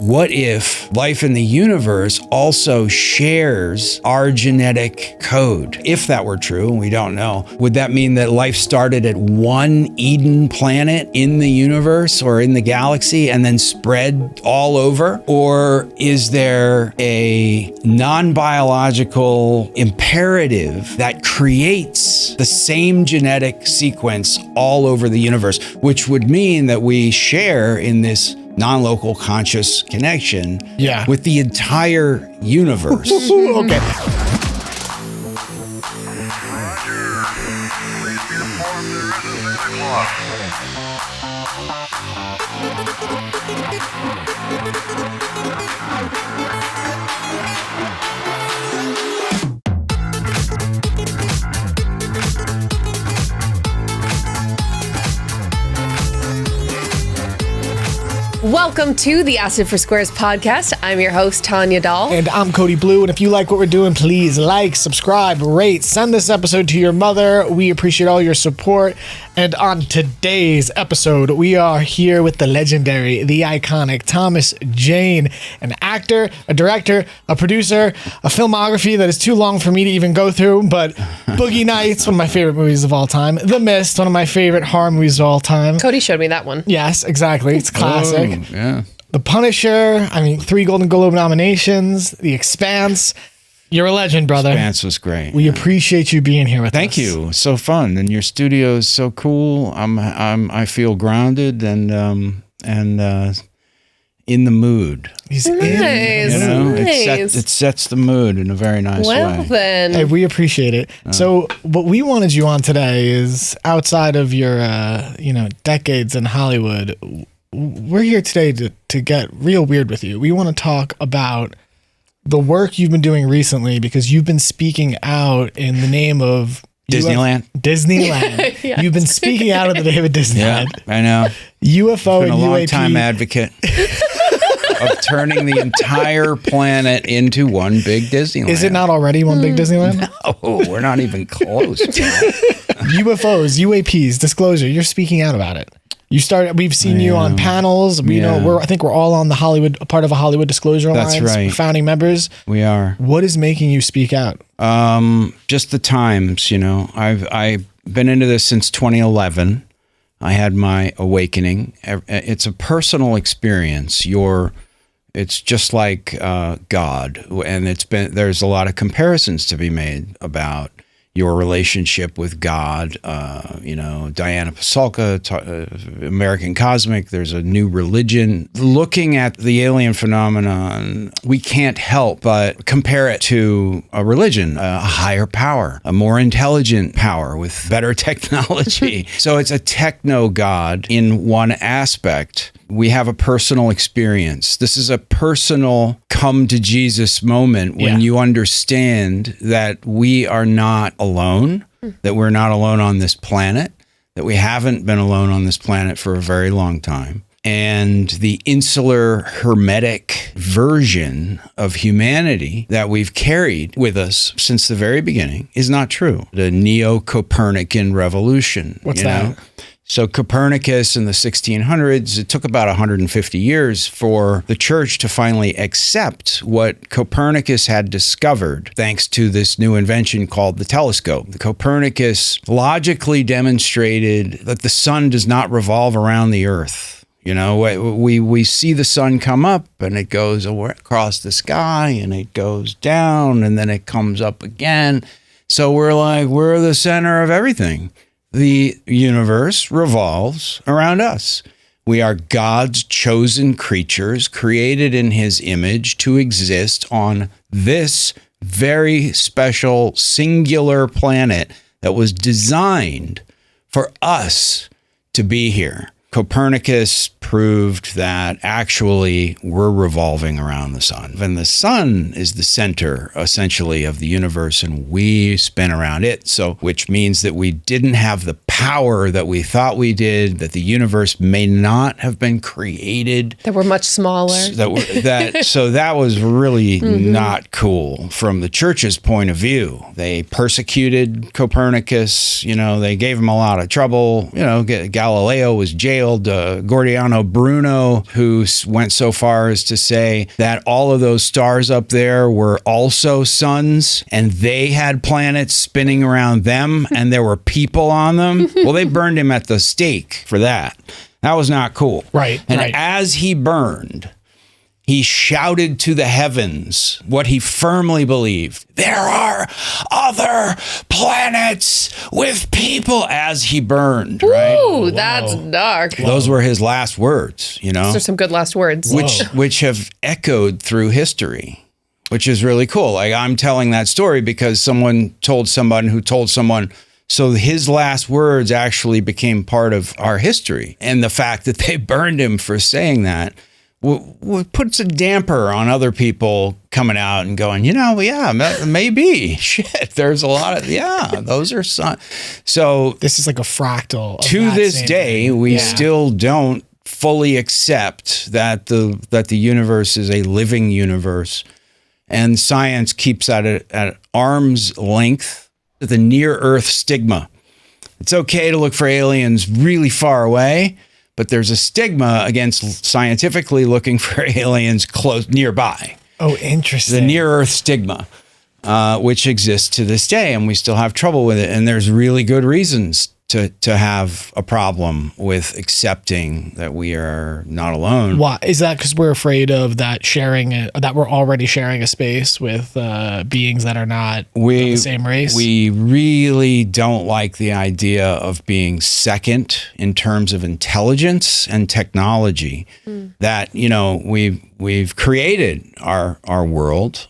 What if life in the universe also shares our genetic code? If that were true, and we don't know, would that mean that life started at one Eden planet in the universe or in the galaxy and then spread all over? Or is there a non-biological imperative that creates the same genetic sequence all over the universe, which would mean that we share in this non-local conscious connection with the entire universe? Okay. Welcome to the Acid for Squares podcast. I'm your host, Tanya Dahl. And I'm Cody Blue. And if you like what we're doing, please like, subscribe, rate, send this episode to your mother. We appreciate all your support. And on today's episode, we are here with the legendary, the iconic Thomas Jane, an actor, a director, a producer, a filmography that is too long for me to even go through. But Boogie Nights, one of my favorite movies of all time. The Mist, one of my favorite horror movies of all time. Cody showed me that one. Yes, exactly. It's classic. Yeah. The Punisher, 3 Golden Globe nominations, The Expanse. You're a legend, brother. Expanse was great. We appreciate you being here with us. Thank you. So fun, and your studio is so cool. I feel grounded and in the mood. Nice. It sets the mood in a very nice way. Well then. Hey, we appreciate it. So what we wanted you on today is outside of your decades in Hollywood. We're here today to get real weird with you. We want to talk about the work you've been doing recently because you've been speaking out in the name of Disneyland. Disneyland. Yes. You've been speaking out in the name of Disneyland. Yeah, I know. UFO Been and a long UAP. time advocate of turning the entire planet into one big Disneyland. Is it not already one big Disneyland? Oh, we're not even close. UFOs, UAPs, disclosure. You're speaking out about it. We've seen you on panels. I think we're all on the part of a Hollywood Disclosure Alliance. That's right. Founding members. We are. What is making you speak out? Just the times, I've been into this since 2011. I had my awakening. It's a personal experience. It's just like God, and there's a lot of comparisons to be made about your relationship with God. Diana Pasulka, American Cosmic, there's a new religion. Looking at the alien phenomenon, we can't help but compare it to a religion, a higher power, a more intelligent power with better technology. So it's a techno-God in one aspect. We have a personal experience. This is a personal come to Jesus moment when you understand that we are not alone, that we're not alone on this planet, that we haven't been alone on this planet for a very long time. And the insular, hermetic version of humanity that we've carried with us since the very beginning is not true. The Neo-Copernican revolution. What's that? So Copernicus in the 1600s, it took about 150 years for the church to finally accept what Copernicus had discovered thanks to this new invention called the telescope. The Copernicus logically demonstrated that the sun does not revolve around the earth. We see the sun come up and it goes across the sky and it goes down and then it comes up again. So we're the center of everything. The universe revolves around us. We are God's chosen creatures, created in his image to exist on this very special, singular planet that was designed for us to be here. Copernicus proved that actually we're revolving around the sun. And the sun is the center, essentially, of the universe, and we spin around it. So, which means that we didn't have the power that we thought we did, that the universe may not have been created. That we're much smaller. So that was really not cool from the church's point of view. They persecuted Copernicus. They gave him a lot of trouble. Galileo was jailed. Gordiano know, Bruno, who went so far as to say that all of those stars up there were also suns and they had planets spinning around them and there were people on them. Well, they burned him at the stake for that. That was not cool. Right. And right. as he burned, he shouted to the heavens what he firmly believed. There are other planets with people, as he burned, right? Ooh, that's dark. Those were his last words, you know, Those are some good last words. which have echoed through history, which is really cool. Like, I'm telling that story because someone told someone who told someone. So his last words actually became part of our history. And the fact that they burned him for saying that puts a damper on other people coming out and going, you know, yeah, maybe. Shit, there's a lot of, those are some. So this is like a fractal. Of to that this same day, thing. we still don't fully accept that the universe is a living universe. And science keeps at arm's length the near-Earth stigma. It's okay to look for aliens really far away, but there's a stigma against scientifically looking for aliens close nearby. Oh, interesting. The near-Earth stigma, which exists to this day, and we still have trouble with it. And there's really good reasons to have a problem with accepting that we are not alone. Why is that? Because we're afraid of that that we're already sharing a space with beings that are not of the same race. We really don't like the idea of being second in terms of intelligence and technology. That, you know, we've created our world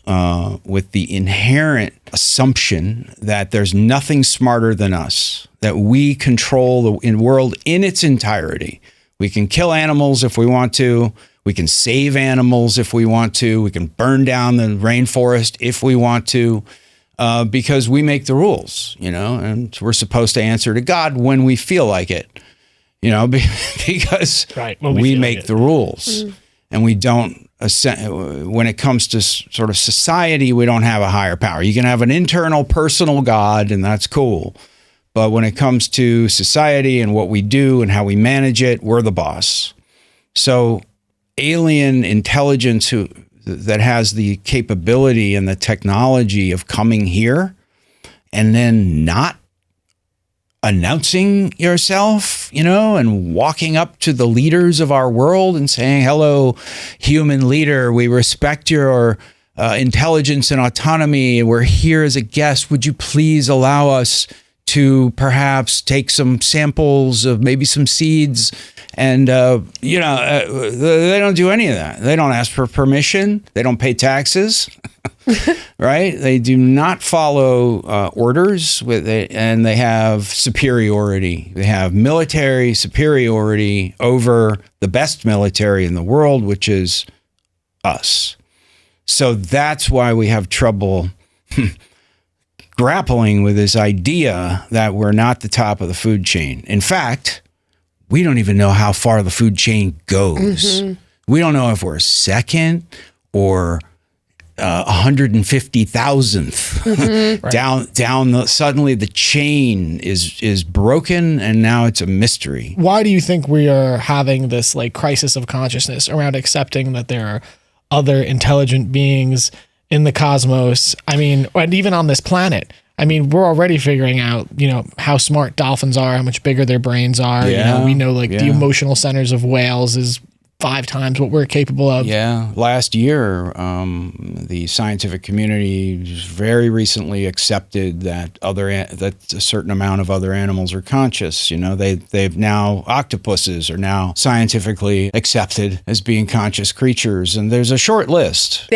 with the inherent assumption that there's nothing smarter than us, that we control the world in its entirety. We can kill animals if we want to. We can save animals if we want to. We can burn down the rainforest if we want to, because we make the rules, you know, and we're supposed to answer to God when we feel like it, you know, because we make the rules. And we don't, when it comes to sort of society, we don't have a higher power. You can have an internal personal God, and that's cool. But when it comes to society and what we do and how we manage it, we're the boss. So alien intelligence that has the capability and the technology of coming here and then not announcing yourself, you know, and walking up to the leaders of our world and saying, hello, human leader, we respect your intelligence and autonomy. We're here as a guest. Would you please allow us to perhaps take some samples of maybe some seeds? And, they don't do any of that. They don't ask for permission. They don't pay taxes. Right? They do not follow orders and they have superiority. They have military superiority over the best military in the world, which is us. So that's why we have trouble grappling with this idea that we're not the top of the food chain. In fact, we don't even know how far the food chain goes. We don't know if we're second or 150,000th down. Suddenly the chain is broken, and now it's a mystery. Why do you think we are having this like crisis of consciousness around accepting that there are other intelligent beings in the cosmos? I mean, and even on this planet. I mean, we're already figuring out, you know, how smart dolphins are, how much bigger their brains are. Yeah, you know, we know like the emotional centers of whales is 5 times what we're capable of. Yeah. Last year, the scientific community very recently accepted that that a certain amount of other animals are conscious. You know, they've now, octopuses are now scientifically accepted as being conscious creatures, and there's a short list.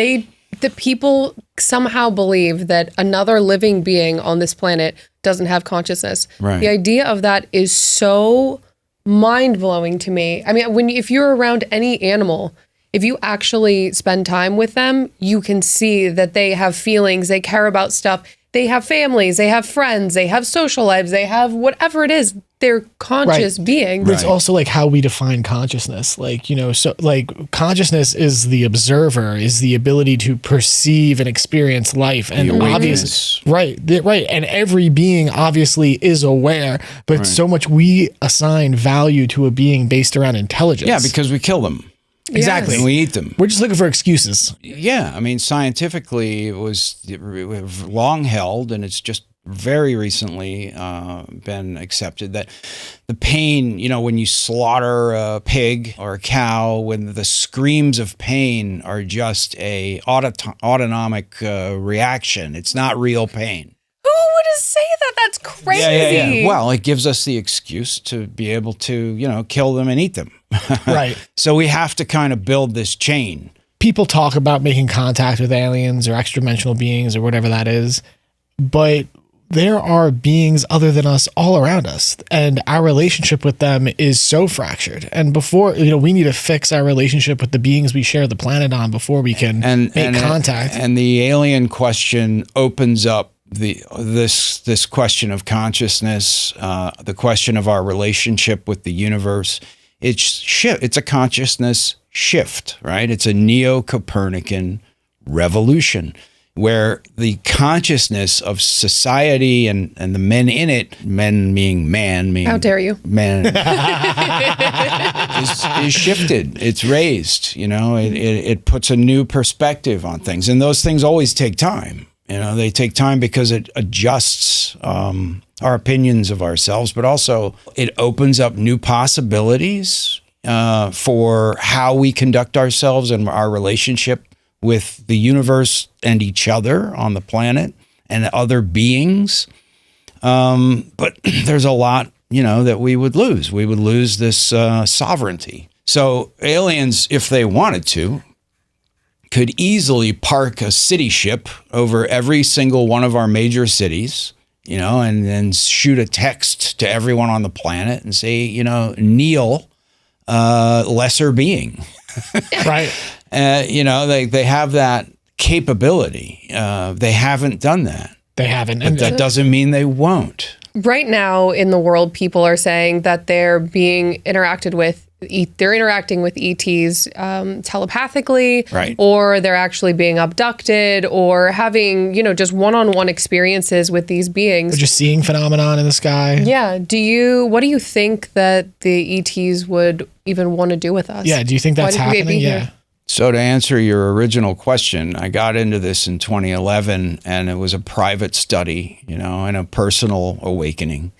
The people somehow believe that another living being on this planet doesn't have consciousness. Right. The idea of that is so mind-blowing to me. I mean, if you're around any animal, if you actually spend time with them, you can see that they have feelings, they care about stuff. they have families, they have friends, they have social lives, they have whatever it is. They're conscious beings. But it's also like how we define consciousness. Like, you know, so like consciousness is the observer, is the ability to perceive and experience life. And obviously, right. And every being obviously is aware, but so much we assign value to a being based around intelligence. Yeah, because we kill them. Exactly. And we eat them. We're just looking for excuses. Yeah. I mean, scientifically, it was long held, and it's just very recently been accepted that the pain, you know, when you slaughter a pig or a cow, when the screams of pain are just a autonomic reaction, it's not real pain. Who would say that? That's crazy. Yeah. Well, it gives us the excuse to be able to, you know, kill them and eat them. Right. So we have to kind of build this chain. People talk about making contact with aliens or extra-dimensional beings or whatever that is, but there are beings other than us all around us, and our relationship with them is so fractured. And before, you know, we need to fix our relationship with the beings we share the planet on before we can make contact. And the alien question opens up this question of consciousness, the question of our relationship with the universe. It's a consciousness shift, right? It's a neo-Copernican revolution where the consciousness of society and the men in it, men meaning how dare you, men, is shifted. It's raised. You know, it puts a new perspective on things, and those things always take time. You know, they take time because it adjusts our opinions of ourselves, but also it opens up new possibilities for how we conduct ourselves and our relationship with the universe and each other on the planet and other beings. But there's a lot, you know, that we would lose. We would lose this sovereignty. So aliens, if they wanted to, could easily park a city ship over every single one of our major cities, you know, and then shoot a text to everyone on the planet and say, you know, kneel, lesser being. Right. You know, they have that capability. They haven't done that. They haven't. But that doesn't mean they won't. Right now in the world, people are saying that they're being interacted with. They're interacting with ETs telepathically, right, or they're actually being abducted, or having, you know, just one-on-one experiences with these beings. Or just seeing phenomenon in the sky. Yeah. What do you think that the ETs would even want to do with us? Yeah. Do you think that's happening? Yeah. So to answer your original question, I got into this in 2011, and it was a private study, you know, and a personal awakening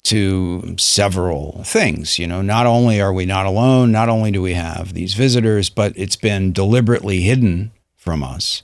to several things. You know, not only are we not alone, not only do we have these visitors, but it's been deliberately hidden from us.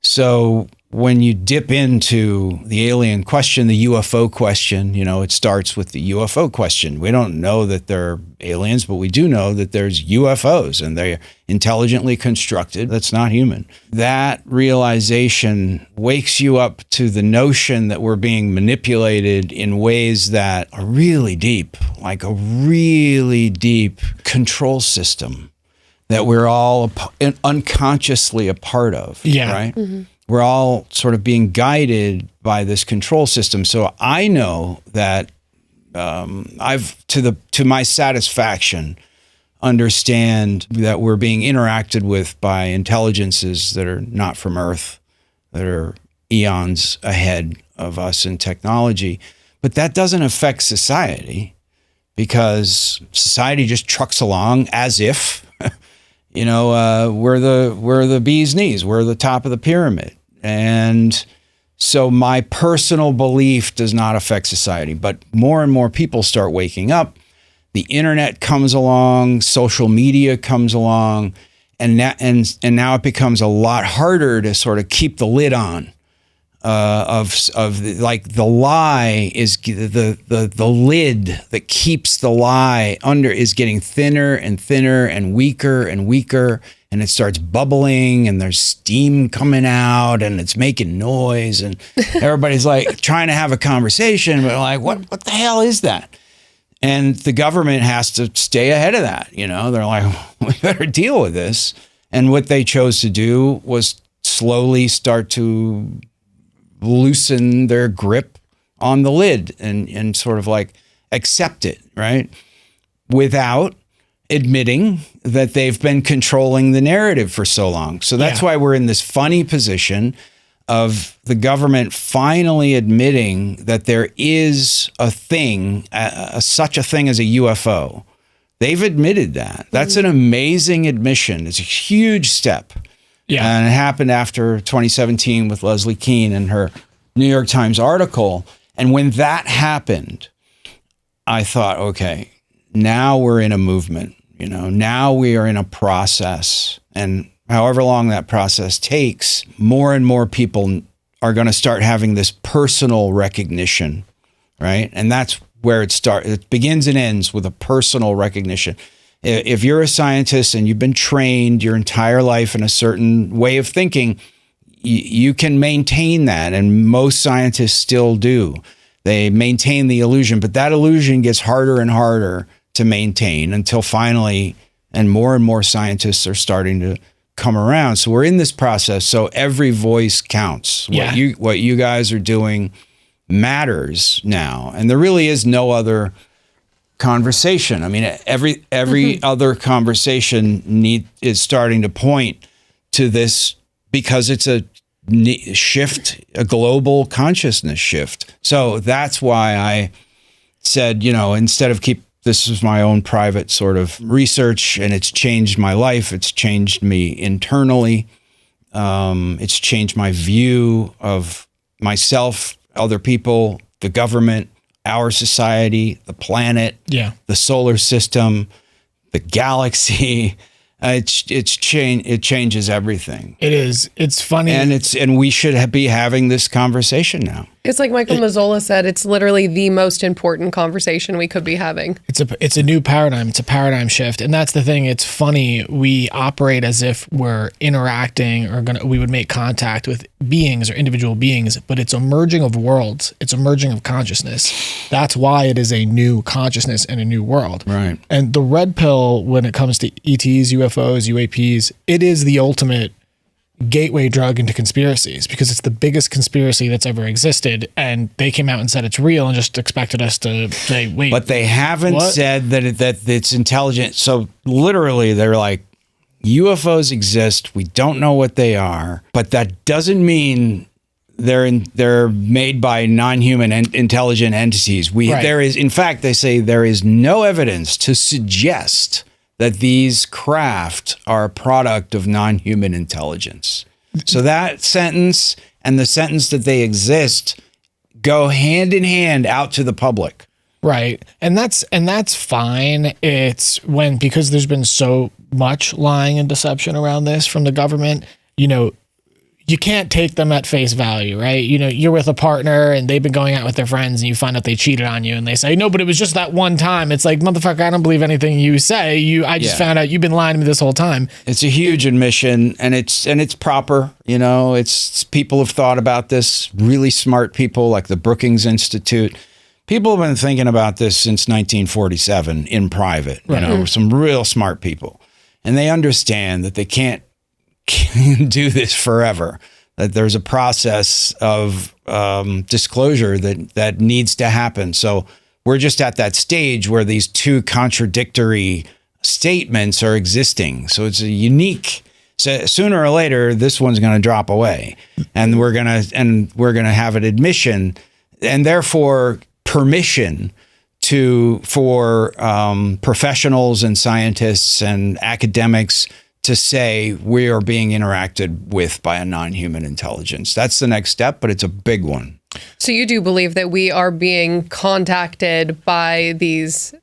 So when you dip into the alien question, the UFO question, you know, it starts with the UFO question. We don't know that they're aliens, but we do know that there's UFOs, and they're intelligently constructed. That's not human. That realization wakes you up to the notion that we're being manipulated in ways that are really deep, like a really deep control system that we're all unconsciously a part of. Yeah. Right? Mm-hmm. We're all sort of being guided by this control system. So I know that I've, to my satisfaction, understand that we're being interacted with by intelligences that are not from Earth, that are eons ahead of us in technology. But that doesn't affect society, because society just trucks along as if, you know, we're the bee's knees, we're the top of the pyramid. And so my personal belief does not affect society, but more and more people start waking up. The internet comes along, social media comes along, and now it becomes a lot harder to sort of keep the lid on. Like the lie is the lid that keeps the lie under is getting thinner and thinner and weaker, and it starts bubbling, and there's steam coming out, and it's making noise, and everybody's like trying to have a conversation, but like, what the hell is that? And the government has to stay ahead of that. You know, they're like, we better deal with this. And what they chose to do was slowly start to loosen their grip on the lid and sort of like accept it, right? Without admitting that they've been controlling the narrative for so long. So that's why we're in this funny position of the government finally admitting that there is a thing, such a thing as a UFO. They've admitted that. That's an amazing admission. It's a huge step. Yeah. And it happened after 2017 with Leslie Kean and her New York Times article. And when that happened, I thought, okay, now we're in a movement. Now we are in a process. And however long that process takes, more and more people are going to start having this personal recognition, right? And that's where it starts. It begins and ends with a personal recognition. If you're a scientist and you've been trained your entire life in a certain way of thinking, you can maintain that. And most scientists still do. They maintain the illusion, but that illusion gets harder and harder to maintain until finally, and more scientists are starting to come around. So we're in this process. So every voice counts. Yeah. What you guys are doing matters now. And there really is no conversation. I mean, every other conversation is starting to point to this because it's a shift, a global consciousness shift. So that's why I said, instead of this is my own private sort of research, and it's changed my life. It's changed me internally. It's changed my view of myself, other people, the government, our society, the planet, the solar system, the galaxy. It changes everything. It is. It's funny. And we should be having this conversation now. It's like Michael Mazzola said, it's literally the most important conversation we could be having. It's a new paradigm. It's a paradigm shift. And that's the thing. It's funny. We operate as if we're interacting or we would make contact with beings or individual beings, but it's a merging of worlds. It's a merging of consciousness. That's why it is a new consciousness and a new world. Right. And the red pill, when it comes to ETs, UFOs, UAPs, it is the ultimate gateway drug into conspiracies because it's the biggest conspiracy that's ever existed, and they came out and said it's real and just expected us to say, wait. But they haven't said that it's intelligent. So literally they're like, UFOs exist. We don't know what they are, but that doesn't mean they're made by non-human intelligent entities. There is, in fact, they say there is no evidence to suggest that these craft are a product of non-human intelligence. So that sentence and the sentence that they exist go hand in hand out to the public. Right. And that's fine. It's because there's been so much lying and deception around this from the government, you can't take them at face value, right? You're with a partner and they've been going out with their friends and you find out they cheated on you and they say, no, but it was just that one time. It's like, motherfucker, I don't believe anything you say. I just found out you've been lying to me this whole time. It's a huge admission and it's proper. It's people have thought about this, really smart people like the Brookings Institute. People have been thinking about this since 1947 in private, some real smart people. And they understand that they can't do this forever, that there's a process of disclosure that needs to happen. So we're just at that stage where these two contradictory statements are existing. So it's a unique, so sooner or later, this one's going to drop away and we're going to have an admission and therefore permission for professionals and scientists and academics to say we are being interacted with by a non-human intelligence. That's the next step, but it's a big one. So you do believe that we are being contacted by these,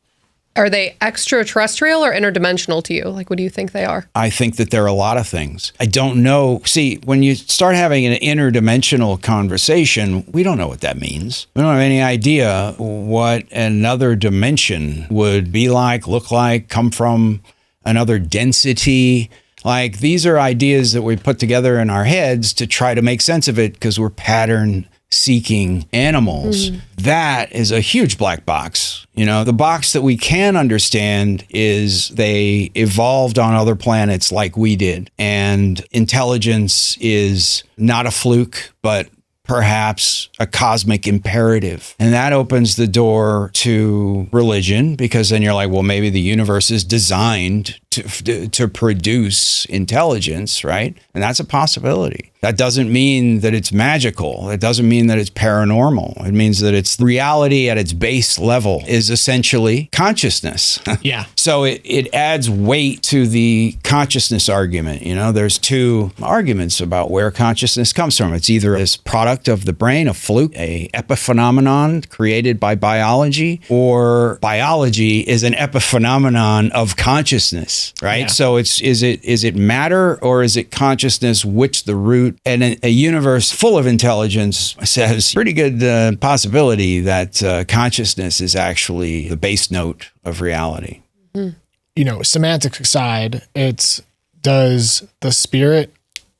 are they extraterrestrial or interdimensional to you? Like, what do you think they are? I think that there are a lot of things. I don't know. See, when you start having an interdimensional conversation, we don't know what that means. We don't have any idea what another dimension would be like, look like, come from another density. Like, these are ideas that we put together in our heads to try to make sense of it because we're pattern seeking animals. That is a huge black box. The box that we can understand is they evolved on other planets like we did. And intelligence is not a fluke, but perhaps a cosmic imperative. And that opens the door to religion, because then you're like, well, maybe the universe is designed to produce intelligence, right? And that's a possibility. That doesn't mean that it's magical. It doesn't mean that it's paranormal. It means that it's reality at its base level is essentially consciousness. Yeah. So it adds weight to the consciousness argument. You know, there's two arguments about where consciousness comes from. It's either this product of the brain, a fluke, a epiphenomenon created by biology, or biology is an epiphenomenon of consciousness, right? Yeah. So is it matter or is it consciousness, which the root, and a universe full of intelligence says pretty good possibility that consciousness is actually the base note of reality. You know, semantics aside, it's, does the spirit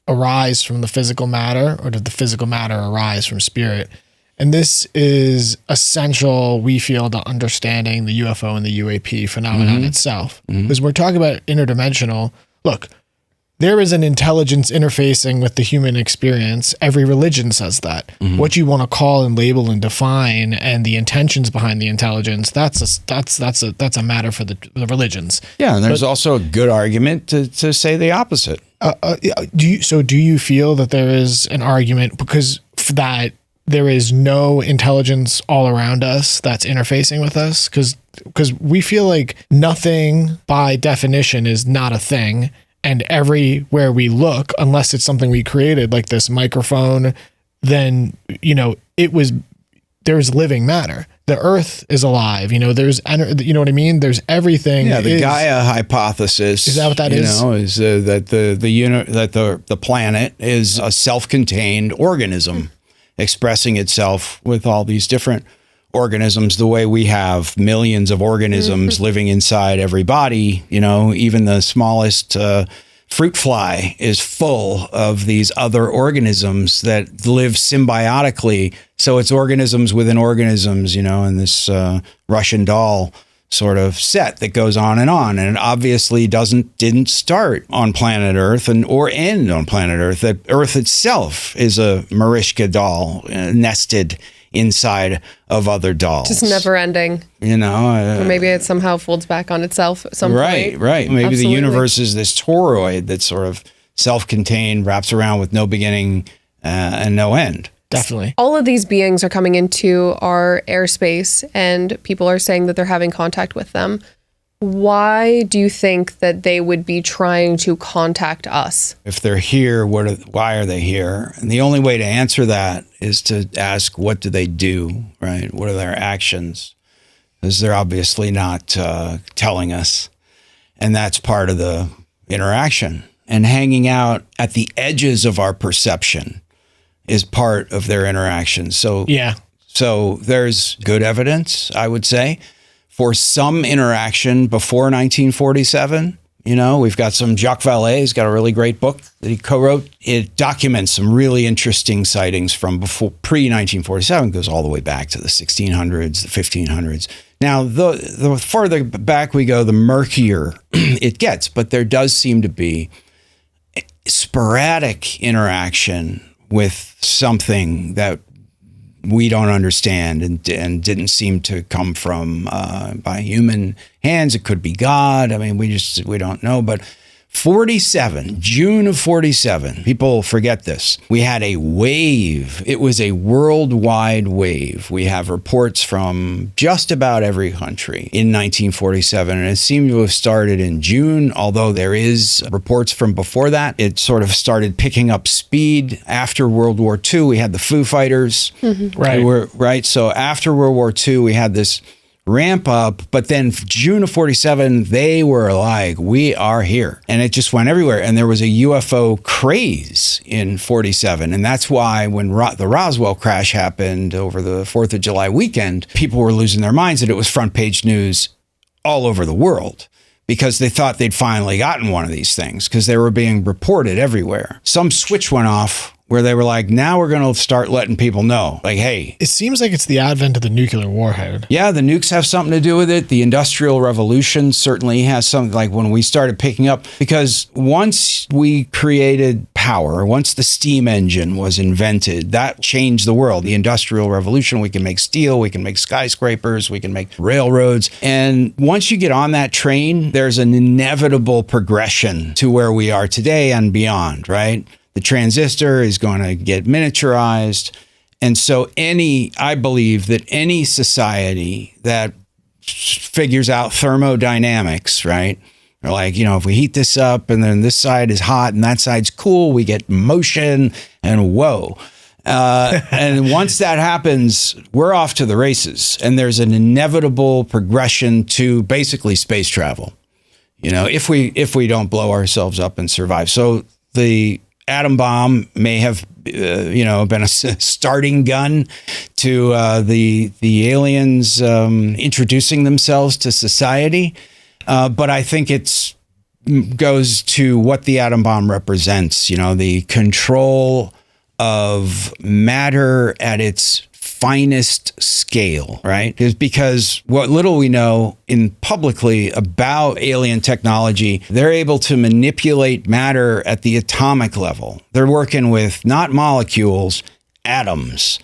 arise from the physical matter, or does the physical matter arise from spirit? And this is essential, we feel, to understanding the UFO and the UAP phenomenon itself. Because we're talking about interdimensional. Look, there is an intelligence interfacing with the human experience. Every religion says that. What you want to call and label and define, and the intentions behind the intelligence, that's a matter for the religions. Yeah, and there's also a good argument to say the opposite. Do you feel that there is an argument because that there is no intelligence all around us that's interfacing with us? Because we feel like nothing by definition is not a thing. And everywhere we look, unless it's something we created, like this microphone, then, you know, there's living matter. The earth is alive. You know, you know what I mean? There's everything. Yeah, the Gaia hypothesis. Is that what that is? You know, is that the planet is a self-contained organism expressing itself with all these different organisms, the way we have millions of organisms living inside every body. You know, even the smallest fruit fly is full of these other organisms that live symbiotically. So it's organisms within organisms, you know, in this Russian doll sort of set that goes on. And it obviously didn't start on planet Earth or end on planet Earth. That Earth itself is a Marishka doll nested inside of other dolls. Just never ending. You know? Or maybe it somehow folds back on itself at some point. Right. Maybe Absolutely. the universe is this toroid that's sort of self-contained, wraps around with no beginning and no end. Definitely. All of these beings are coming into our airspace, and people are saying that they're having contact with them. Why do you think that they would be trying to contact us? If they're here, why are they here? And the only way to answer that is to ask, what do they do, right? What are their actions? Because they're obviously not telling us. And that's part of the interaction. And hanging out at the edges of our perception is part of their interaction. So there's good evidence, I would say, for some interaction before 1947. You know, we've got Jacques Vallée's got a really great book that he co-wrote. It documents some really interesting sightings from pre-1947, goes all the way back to the 1600s, the 1500s. Now, the further back we go, the murkier it gets, but there does seem to be sporadic interaction with something that we don't understand and didn't seem to come from by human hands. It could be God. I mean, we don't know. But June of 47, people forget this. We had a wave. It was a worldwide wave. We have reports from just about every country in 1947, and it seemed to have started in June, although there is reports from before that. It sort of started picking up speed after World War II. We had the Foo Fighters. Right. So after World War II, we had this ramp up, but then June of 47, they were like, we are here. And it just went everywhere. And there was a UFO craze in 47. And that's why when the Roswell crash happened over the 4th of July weekend, people were losing their minds that it was front page news all over the world, because they thought they'd finally gotten one of these things, because they were being reported everywhere. Some switch went off where they were like, now we're going to start letting people know, like, hey. It seems like it's the advent of the nuclear warhead. Yeah, the nukes have something to do with it. The Industrial Revolution certainly has something, like when we started picking up, because once we created power, once the steam engine was invented, that changed the world. The Industrial Revolution, we can make steel, we can make skyscrapers, we can make railroads. And once you get on that train, there's an inevitable progression to where we are today and beyond, right? The transistor is going to get miniaturized. And so I believe that any society that figures out thermodynamics, right? Or like, if we heat this up and then this side is hot and that side's cool, we get motion and whoa. And once that happens, we're off to the races. And there's an inevitable progression to basically space travel, if we don't blow ourselves up and survive. So the atom bomb may have, been a starting gun to the aliens introducing themselves to society. But I think it goes to what the atom bomb represents, the control of matter at its finest scale, right? Is because what little we know publicly about alien technology, they're able to manipulate matter at the atomic level. They're working with not molecules, atoms.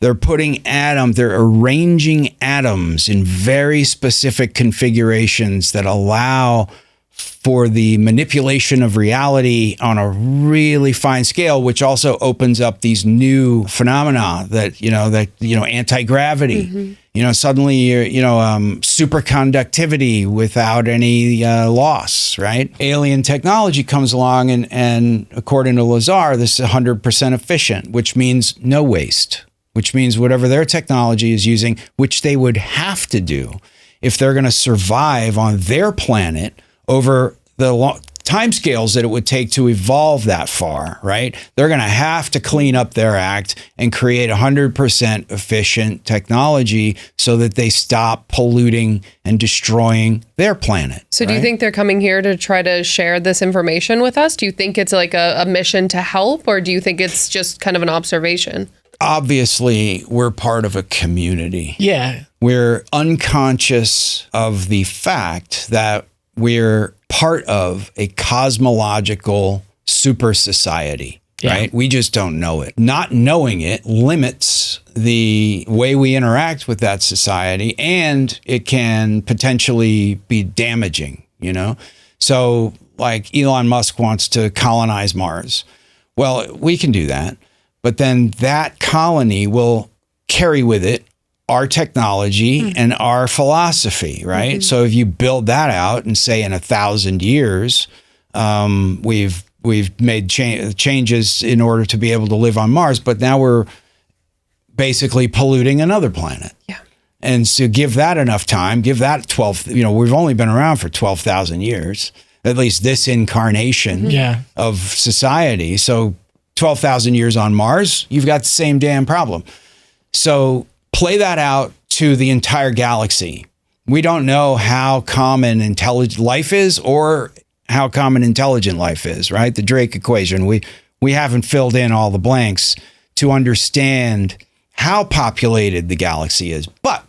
They're they're arranging atoms in very specific configurations that allow for the manipulation of reality on a really fine scale, which also opens up these new phenomena that anti-gravity, suddenly superconductivity without any loss, right? Alien technology comes along and according to Lazar, this is 100% efficient, which means no waste, which means whatever their technology is using, which they would have to do if they're going to survive on their planet over the timescales that it would take to evolve that far, right? They're going to have to clean up their act and create 100% efficient technology so that they stop polluting and destroying their planet. So do you think they're coming here to try to share this information with us? Do you think it's like a mission to help, or do you think it's just kind of an observation? Obviously, we're part of a community. Yeah. We're unconscious of the fact that we're part of a cosmological super society, right? We just don't know it. Not knowing it limits the way we interact with that society, and it can potentially be damaging, So like Elon Musk wants to colonize Mars. Well, we can do that, but then that colony will carry with it our technology and our philosophy, right? Mm-hmm. So if you build that out and say in 1,000 years, we've made changes in order to be able to live on Mars, but now we're basically polluting another planet. Yeah. And so give that enough time, give that 12, we've only been around for 12,000 years, at least this incarnation of society. So 12,000 years on Mars, you've got the same damn problem. So play that out to the entire galaxy. We don't know how common intelligent life is or how common intelligent life is, right? The Drake equation. We haven't filled in all the blanks to understand how populated the galaxy is. But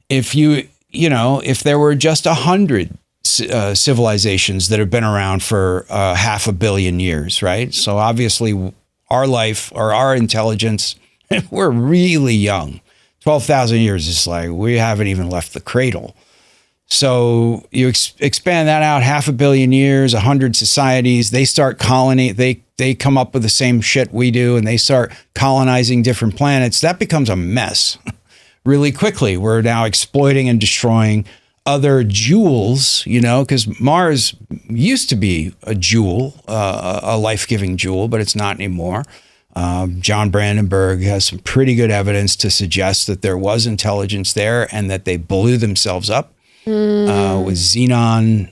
if if there were just 100 civilizations that have been around for 500 million years, right? So obviously our life or our intelligence, we're really young. 12,000 years is like, we haven't even left the cradle. So you expand that out 500 million years, 100 societies, they start they come up with the same shit we do and they start colonizing different planets. That becomes a mess really quickly. We're now exploiting and destroying other jewels, because Mars used to be a jewel, a life-giving jewel, but it's not anymore. John Brandenburg has some pretty good evidence to suggest that there was intelligence there and that they blew themselves up with Xenon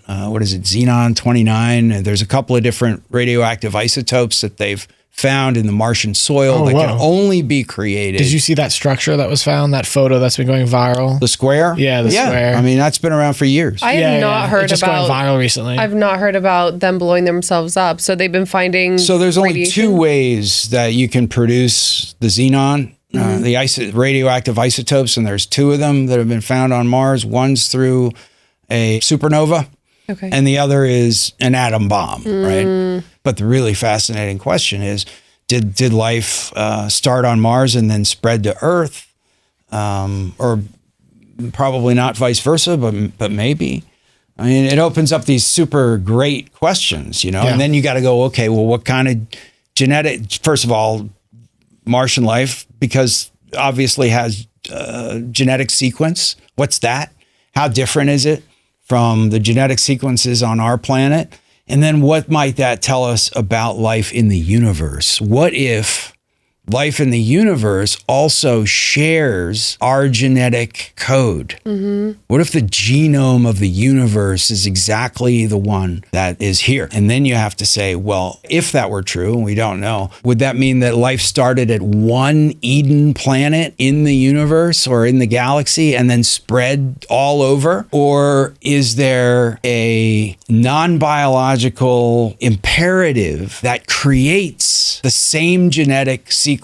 29. There's a couple of different radioactive isotopes that they've found in the Martian soil that can only be created. Did you see that structure that was found, that photo that's been going viral? The square? Yeah, the square. I mean, that's been around for years. I have not heard it's just about going viral recently. I've not heard about them blowing themselves up. So they've been finding. So there's only radiation? 2 ways that you can produce the xenon, the radioactive isotopes, and there's 2 of them that have been found on Mars. One's through a supernova, and the other is an atom bomb, right? But the really fascinating question is, did life start on Mars and then spread to Earth, or probably not vice versa, but maybe? I mean, it opens up these super great questions, and then you got to go, okay, well, what kind of genetic, first of all, Martian life, because obviously has genetic sequence. What's that? How different is it from the genetic sequences on our planet? And then what might that tell us about life in the universe? What if life in the universe also shares our genetic code? What if the genome of the universe is exactly the one that is here? And then you have to say, well, if that were true, and we don't know, would that mean that life started at one Eden planet in the universe or in the galaxy and then spread all over? Or is there a non-biological imperative that creates the same genetic sequence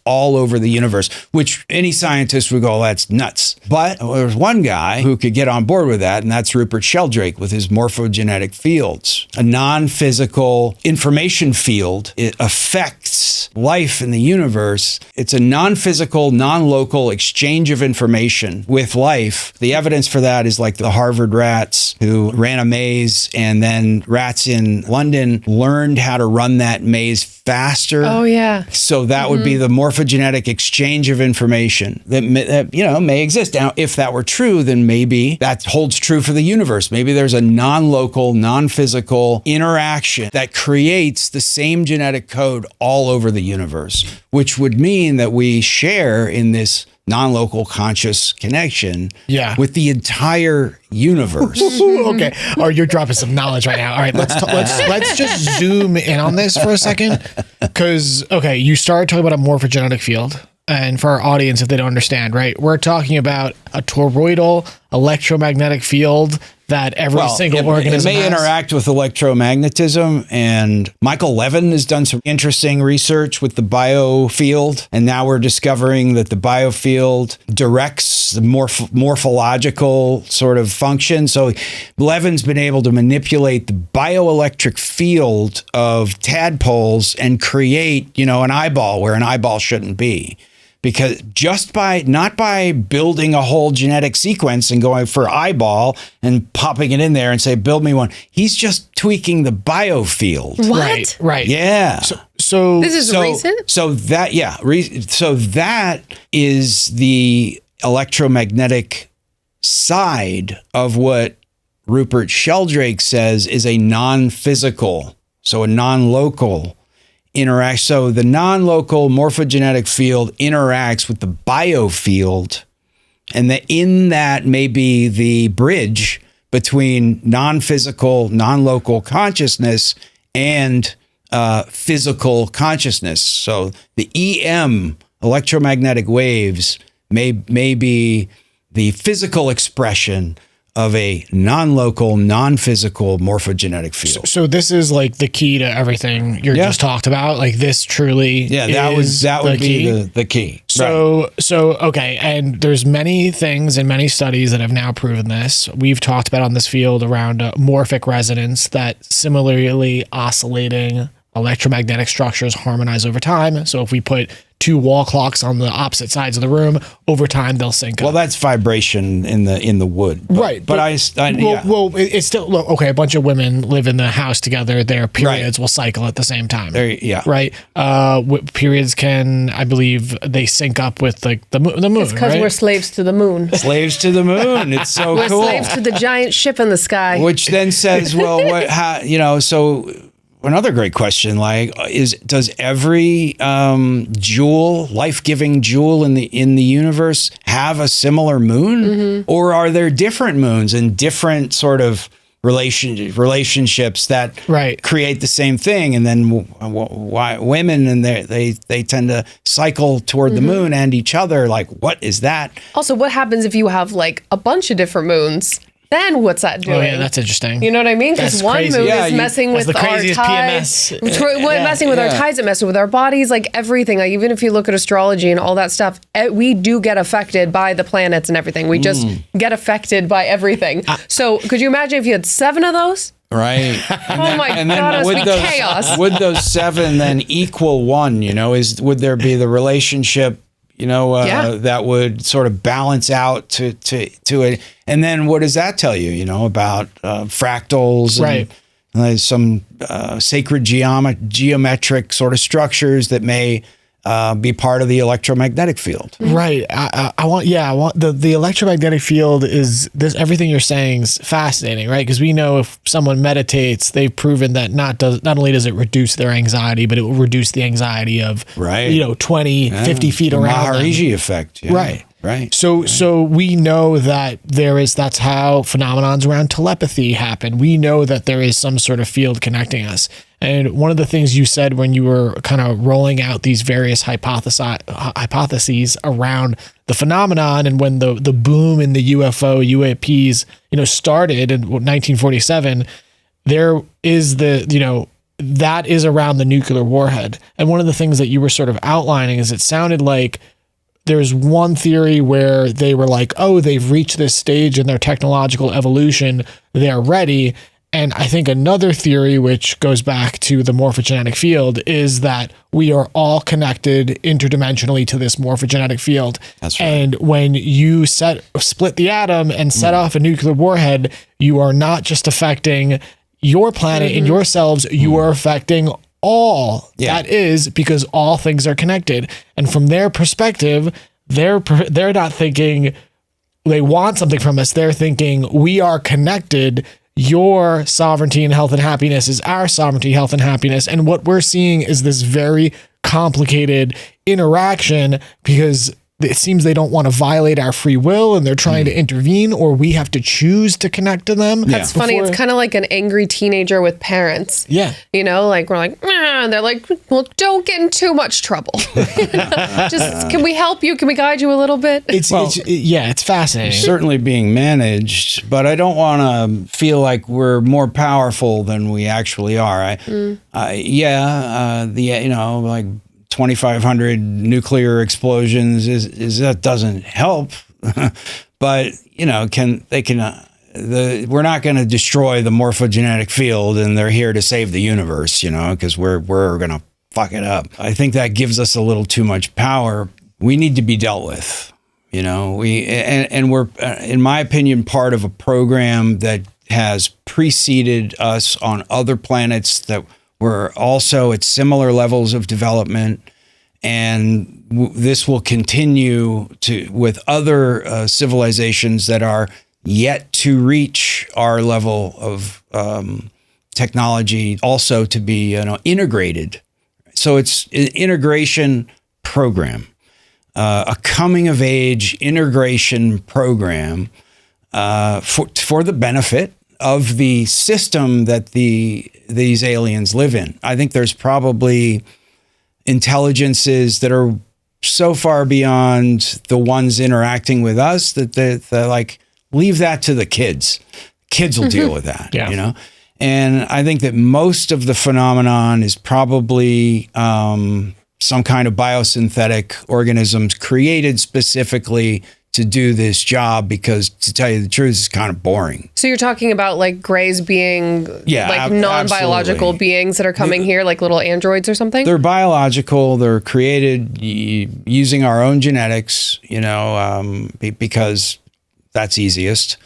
all over the universe, which any scientist would go, that's nuts. But there's one guy who could get on board with that, and that's Rupert Sheldrake with his morphogenetic fields, a non-physical information field. It affects life in the universe. It's a non-physical, non-local exchange of information with life. The evidence for that is like the Harvard rats who ran a maze, and then rats in London learned how to run that maze faster. Oh, yeah. So that would be the morphogenetic exchange of information that may exist. Now, if that were true, then maybe that holds true for the universe. Maybe there's a non-local, non-physical interaction that creates the same genetic code all over the universe, which would mean that we share in this non-local conscious connection with the entire universe. Okay. Oh, you're dropping some knowledge right now. All right, let's just zoom in on this for a second. Because, you started talking about a morphogenetic field. And for our audience, if they don't understand, right, we're talking about a toroidal electromagnetic field that every single organism it may interact with electromagnetism. And Michael Levin has done some interesting research with the biofield. And now we're discovering that the biofield directs the morphological sort of function. So Levin's been able to manipulate the bioelectric field of tadpoles and create, an eyeball where an eyeball shouldn't be. Because not by building a whole genetic sequence and going for eyeball and popping it in there and say, build me one. He's just tweaking the biofield. What? Right. Yeah. So this is recent? So that is the electromagnetic side of what Rupert Sheldrake says is a non-physical, so a non-local interact. So the non-local morphogenetic field interacts with the biofield, and in that may be the bridge between non-physical, non-local consciousness and physical consciousness. So the EM, electromagnetic waves, may be the physical expression of a non-local, non-physical morphogenetic field. So this is like the key to everything you just talked about. Like this truly that would be the key. So okay, and there's many things and many studies that have now proven this. We've talked about on this field around morphic resonance, that similarly oscillating electromagnetic structures harmonize over time. So if we put 2 wall clocks on the opposite sides of the room, over time they'll sync up. Well, that's vibration in the wood, right? But it's still a bunch of women live in the house together. Their periods will cycle at the same time. Right. Periods can, I believe, they sync up with the moon. It's because we're slaves to the moon. Slaves to the moon. It's so we're cool. We're slaves to the giant ship in the sky. Which then says, so. Another great question, does every life-giving jewel in the universe have a similar moon, or are there different moons and different sort of relationships that Right. create the same thing, and then why women and they tend to cycle toward the moon and each other. Like, what is that? Also, what happens if you have like a bunch of different moons? Then what's that doing? Oh yeah, that's interesting. You know what I mean? Because That's one crazy. moon Yeah, is you- messing That's with the our craziest tides. PMS. Messing with our Yeah. tides, it messes with our bodies, like everything. Like even if you look at astrology and all that stuff, we do get affected by the planets and everything. We just get affected by everything. So could you imagine if you had 7 of those? Right. Oh my God, it would be chaos. Would those 7 then equal 1? You know, would there be the relationship? You know, Yeah. that would sort of balance out to it. And then what does that tell you? You know, about fractals, and, Right. some sacred geometric sort of structures that may be part of the electromagnetic field. Right. I want the electromagnetic field is this. Everything you're saying is fascinating, right? Because we know if someone meditates, they've proven that not only does it reduce their anxiety, but it will reduce the anxiety of, Right. 20, 50 feet The around them. Maharishi effect. Yeah. Right. Right. So we know that that's how phenomenons around telepathy happen. We know that there is some sort of field connecting us. And one of the things you said when you were kind of rolling out these various hypotheses around the phenomenon, and when the boom in the UFO UAPs, started in 1947, there is that is around the nuclear warhead. And one of the things that you were sort of outlining is it sounded like there's one theory where they were like, oh, they've reached this stage in their technological evolution, they're ready. And I think another theory, which goes back to the morphogenetic field, is that we are all connected interdimensionally to this morphogenetic field. That's right. And when you split the atom and set off a nuclear warhead, you are not just affecting your planet and yourselves, you are affecting all. Yeah. That is because all things are connected. And from their perspective, they're not thinking they want something from us. They're thinking we are connected. Your sovereignty and health and happiness is our sovereignty, health and happiness. And what we're seeing is this very complicated interaction because it seems they don't want to violate our free will and they're trying to intervene, or we have to choose to connect to them. That's funny. It's kind of like an angry teenager with parents. Yeah. Like we're like, and they're like, well, don't get in too much trouble. Just, can we help you? Can we guide you a little bit? It's fascinating. Certainly being managed, but I don't want to feel like we're more powerful than we actually are. Like 2,500 nuclear explosions is that doesn't help, but we're not going to destroy the morphogenetic field, and they're here to save the universe, because we're going to fuck it up. I think that gives us a little too much power. We need to be dealt with, we're, in my opinion, part of a program that has preceded us on other planets that were also at similar levels of development. And this will continue with other civilizations that are yet to reach our level of technology, also to be integrated. So it's an integration program, a coming of age integration program for the benefit of the system that these aliens live in. I think there's probably intelligences that are so far beyond the ones interacting with us that they're like, leave that to the kids. Kids will deal with that, And I think that most of the phenomenon is probably some kind of biosynthetic organisms created specifically to do this job, because to tell you the truth, it's kind of boring. So you're talking about like grays being non-biological absolutely. Beings that are coming here, like little androids or something? They're biological. They're created using our own genetics, because that's easiest.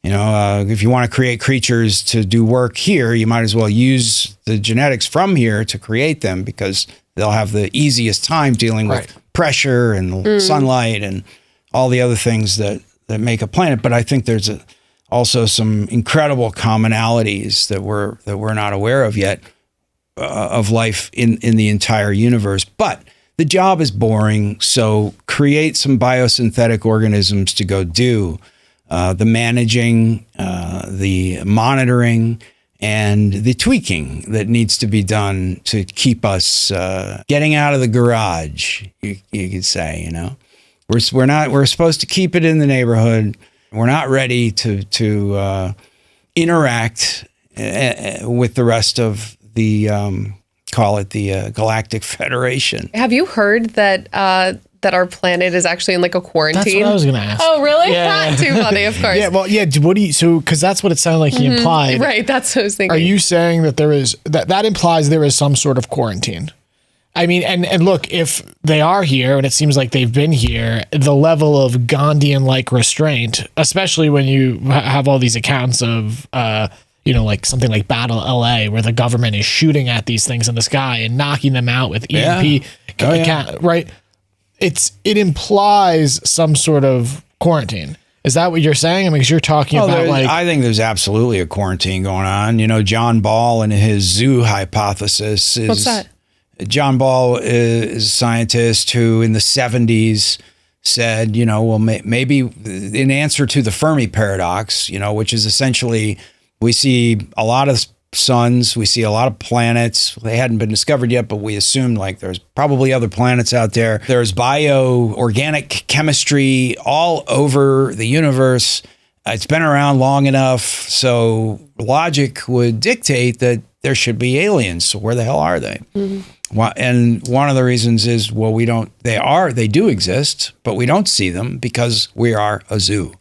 If you want to create creatures to do work here, you might as well use the genetics from here to create them, because they'll have the easiest time dealing with pressure and sunlight and all the other things that make a planet. But I think there's also some incredible commonalities that we're not aware of yet of life in the entire universe. But the job is boring, so create some biosynthetic organisms to go do the managing, the monitoring, and the tweaking that needs to be done to keep us getting out of the garage, you could say, you know. We're supposed to keep it in the neighborhood. We're not ready to interact with the rest of the call it the Galactic Federation. Have you heard that that our planet is actually in like a quarantine? That's what I was going to ask. Oh, really? Yeah. Too funny, of course. Yeah, well, yeah. What do you? So, because that's what it sounded like he implied. Right, that's what I was thinking. Are you saying that there is that implies there is some sort of quarantine? I mean, and look, if they are here, and it seems like they've been here, the level of Gandhian-like restraint, especially when you have all these accounts of, like something like Battle LA, where the government is shooting at these things in the sky and knocking them out with EMP, right? It implies some sort of quarantine. Is that what you're saying? I mean, because you're talking about I think there's absolutely a quarantine going on. You know, John Ball and his zoo hypothesis is... What's that? John Ball is a scientist who in the 70s said, maybe in answer to the Fermi paradox, which is essentially we see a lot of suns, we see a lot of planets. They hadn't been discovered yet, but we assumed like there's probably other planets out there. There's organic chemistry all over the universe. It's been around long enough. So logic would dictate that there should be aliens. So where the hell are they? Mm-hmm. And one of the reasons is, they do exist, but we don't see them because we are a zoo.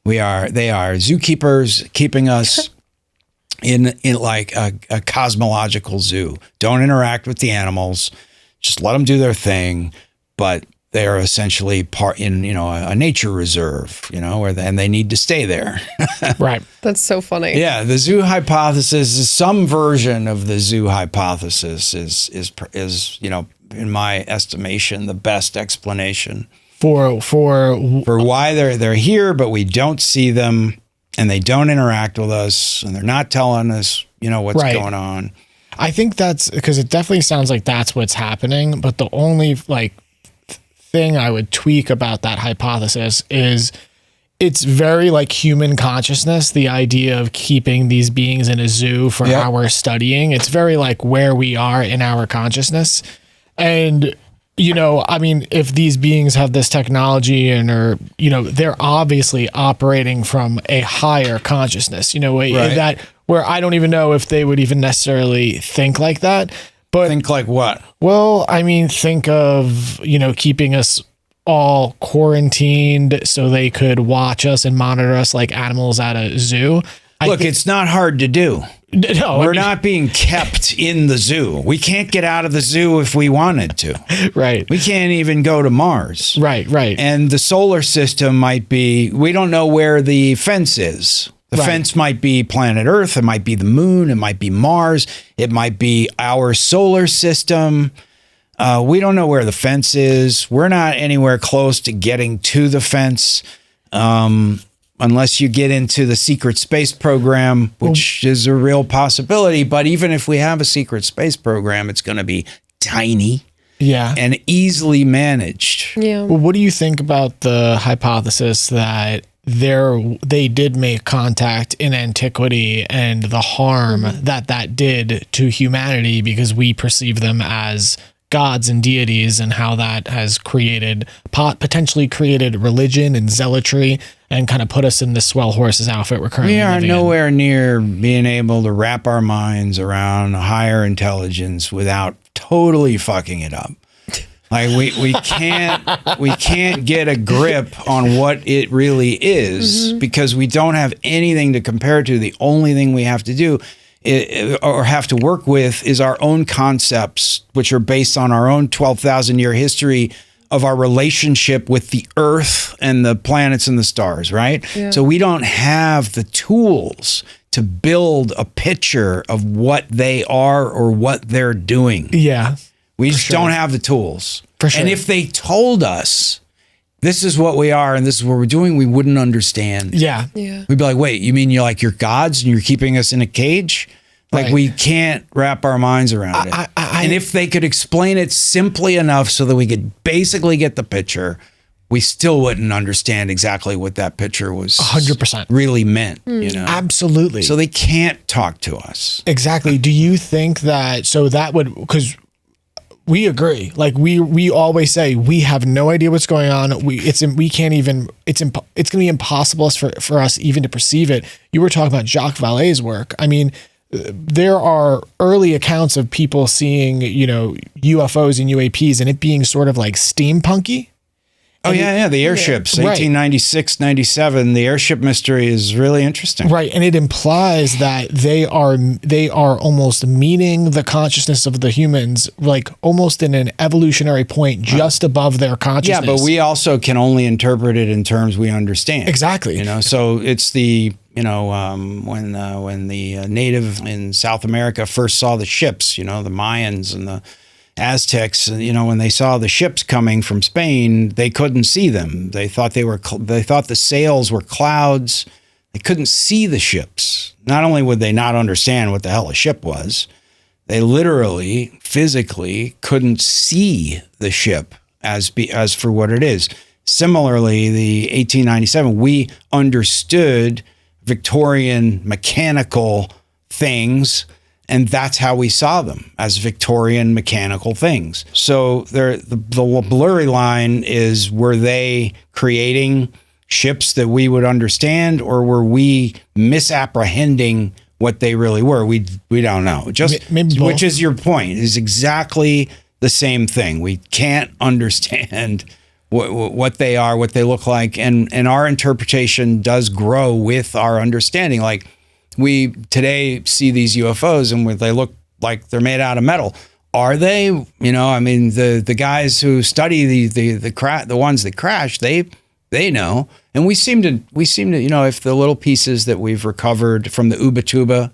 They are zookeepers keeping us in like a cosmological zoo. Don't interact with the animals. Just let them do their thing. But they are essentially part in, a nature reserve, and they need to stay there. Right. That's so funny. Yeah. The zoo hypothesis is some version of the zoo hypothesis is, in my estimation, the best explanation for why they're here, but we don't see them and they don't interact with us and they're not telling us, what's going on. I think that's because it definitely sounds like that's what's happening. But the only thing I would tweak about that hypothesis is it's very like human consciousness, the idea of keeping these beings in a zoo for our studying. It's very like where we are in our consciousness. And, if these beings have this technology and are, they're obviously operating from a higher consciousness, that where I don't even know if they would even necessarily think like that. But think like what? Well, I mean, think of, keeping us all quarantined so they could watch us and monitor us like animals at a zoo. Look, it's not hard to do. No, we're not being kept in the zoo. We can't get out of the zoo if we wanted to. Right. We can't even go to Mars. Right. And the solar system we don't know where the fence is. The fence might be planet Earth. It might be the moon. It might be Mars. It might be our solar system. We don't know where the fence is. We're not anywhere close to getting to the fence unless you get into the secret space program, which is a real possibility. But even if we have a secret space program, it's going to be tiny. Yeah. And easily managed. Yeah. Well, what do you think about the hypothesis that they did make contact in antiquity and the harm that did to humanity because we perceive them as gods and deities, and how that has potentially created religion and zealotry and kind of put us in the swell horses outfit we're currently living in? We are nowhere near being able to wrap our minds around higher intelligence without totally fucking it up. Like we can't get a grip on what it really is because we don't have anything to compare to. The only thing we have to do or have to work with is our own concepts, which are based on our own 12,000 year history of our relationship with the Earth and the planets and the stars, right? Yeah. So we don't have the tools to build a picture of what they are or what they're doing. Yeah. We just don't have the tools. For sure. And if they told us this is what we are and this is what we're doing, we wouldn't understand. Yeah. Yeah. We'd be like, wait, you mean you're gods and you're keeping us in a cage? Like we can't wrap our minds around it. And if they could explain it simply enough so that we could basically get the picture, we still wouldn't understand exactly what that picture was 100% really meant, you know? Absolutely. So they can't talk to us. Exactly. Do you think that, so that would, because we agree, like we always say we have no idea what's going on. It's going to be impossible for us even to perceive it. You were talking about Jacques Vallée's work. I mean, there are early accounts of people seeing, you know, UFOs and UAPs and it being sort of like steampunky. Oh, yeah, the airships, Right. 1896, 97, the airship mystery is really interesting. Right, and it implies that they are almost meeting the consciousness of the humans, like almost in an evolutionary point just above their consciousness. Yeah, but we also can only interpret it in terms we understand. Exactly. You know, so it's the, you know, when the native in South America first saw the ships, you know, the Mayans and the Aztecs, you know, when they saw the ships coming from Spain, they couldn't see them. They thought they thought the sails were clouds. They couldn't see the ships. Not only would they not understand what the hell a ship was, they literally, physically couldn't see the ship as for what it is. Similarly, the 1897, we understood Victorian mechanical things, and that's how we saw them, as Victorian mechanical things. So the blurry line is, were they creating ships that we would understand, or were we misapprehending what they really were? We don't know. Just Maybe which is your point, is exactly the same thing. We can't understand what they are, what they look like, and our interpretation does grow with our understanding. Like, we today see these UFOs and they look like they're made out of metal. Are they? You know, I mean, the guys who study the ones that crash, they know. And we seem to, you know, if the little pieces that we've recovered from the Ubatuba,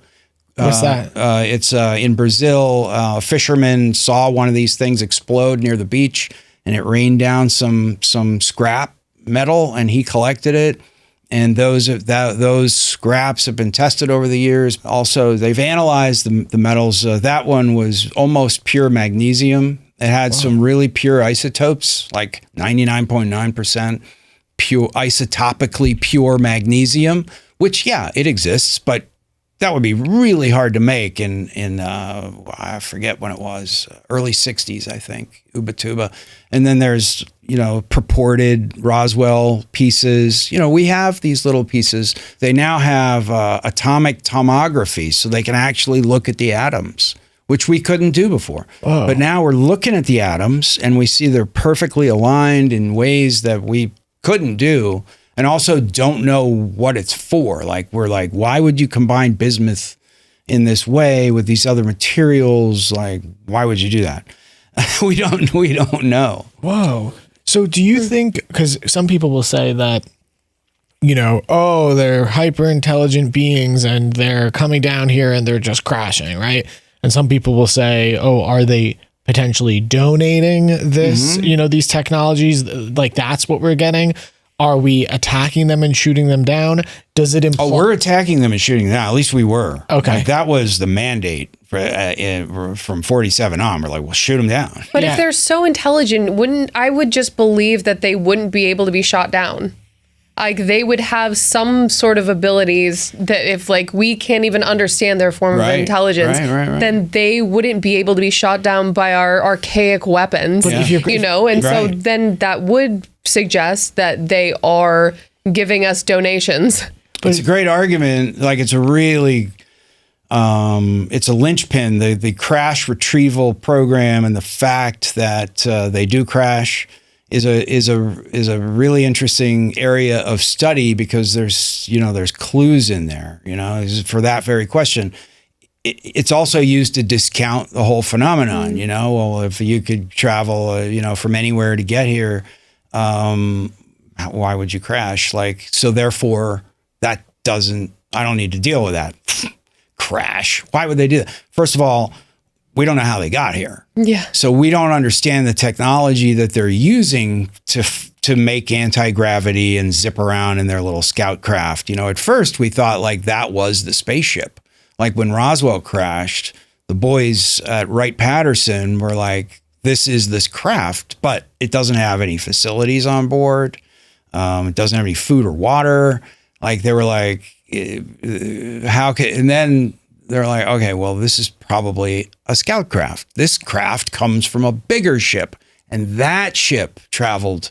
What's that? It's in Brazil. A fisherman saw one of these things explode near the beach, and it rained down some scrap metal, and he collected it. And those scraps have been tested over the years. Also, they've analyzed the metals. That one was almost pure magnesium. It had some really pure isotopes, like 99.9% pure, isotopically pure magnesium, which, yeah, it exists, but that would be really hard to make in I forget when it was, early 60s, I think, Ubatuba. And then there's, you know, purported Roswell pieces. You know, we have these little pieces. They now have atomic tomography, so they can actually look at the atoms, which we couldn't do before. Oh. But now we're looking at the atoms, and we see they're perfectly aligned in ways that we couldn't do, and also don't know what it's for. Like, we're like, why would you combine bismuth in this way with these other materials? Like, why would you do that? We don't know. Whoa. So do you think, because some people will say that, you know, oh, they're hyper intelligent beings and they're coming down here and they're just crashing, right? And some people will say, oh, are they potentially donating this, you know, these technologies? Like, that's what we're getting. Are we attacking them and shooting them down? Does it imply? Oh, we're attacking them and shooting them down. At least we were. Okay. Like, that was the mandate from 47 on. We're like, well, shoot them down. But if they're so intelligent, I would just believe that they wouldn't be able to be shot down. Like, they would have some sort of abilities that, if, like, we can't even understand their form of intelligence, then they wouldn't be able to be shot down by our archaic weapons, you know? And so then that would suggest that they are giving us donations. It's a great argument. Like, it's a really, it's a linchpin, the crash retrieval program, and the fact that they do crash is a really interesting area of study, because there's clues in there, you know, for that very question. It's also used to discount the whole phenomenon, you know. Well, if you could travel, you know, from anywhere to get here, why would you crash? Like, so therefore I don't need to deal with that. Crash. Why would they do that? First of all, we don't know how they got here. Yeah. So we don't understand the technology that they're using to make anti-gravity and zip around in their little scout craft. You know, at first we thought like that was the spaceship. Like when Roswell crashed, the boys at Wright-Patterson were like, this is this craft, but it doesn't have any facilities on board. It doesn't have any food or water. Like they were like, how could, and then they're like, okay, well, this is probably a scout craft. This craft comes from a bigger ship, and that ship traveled,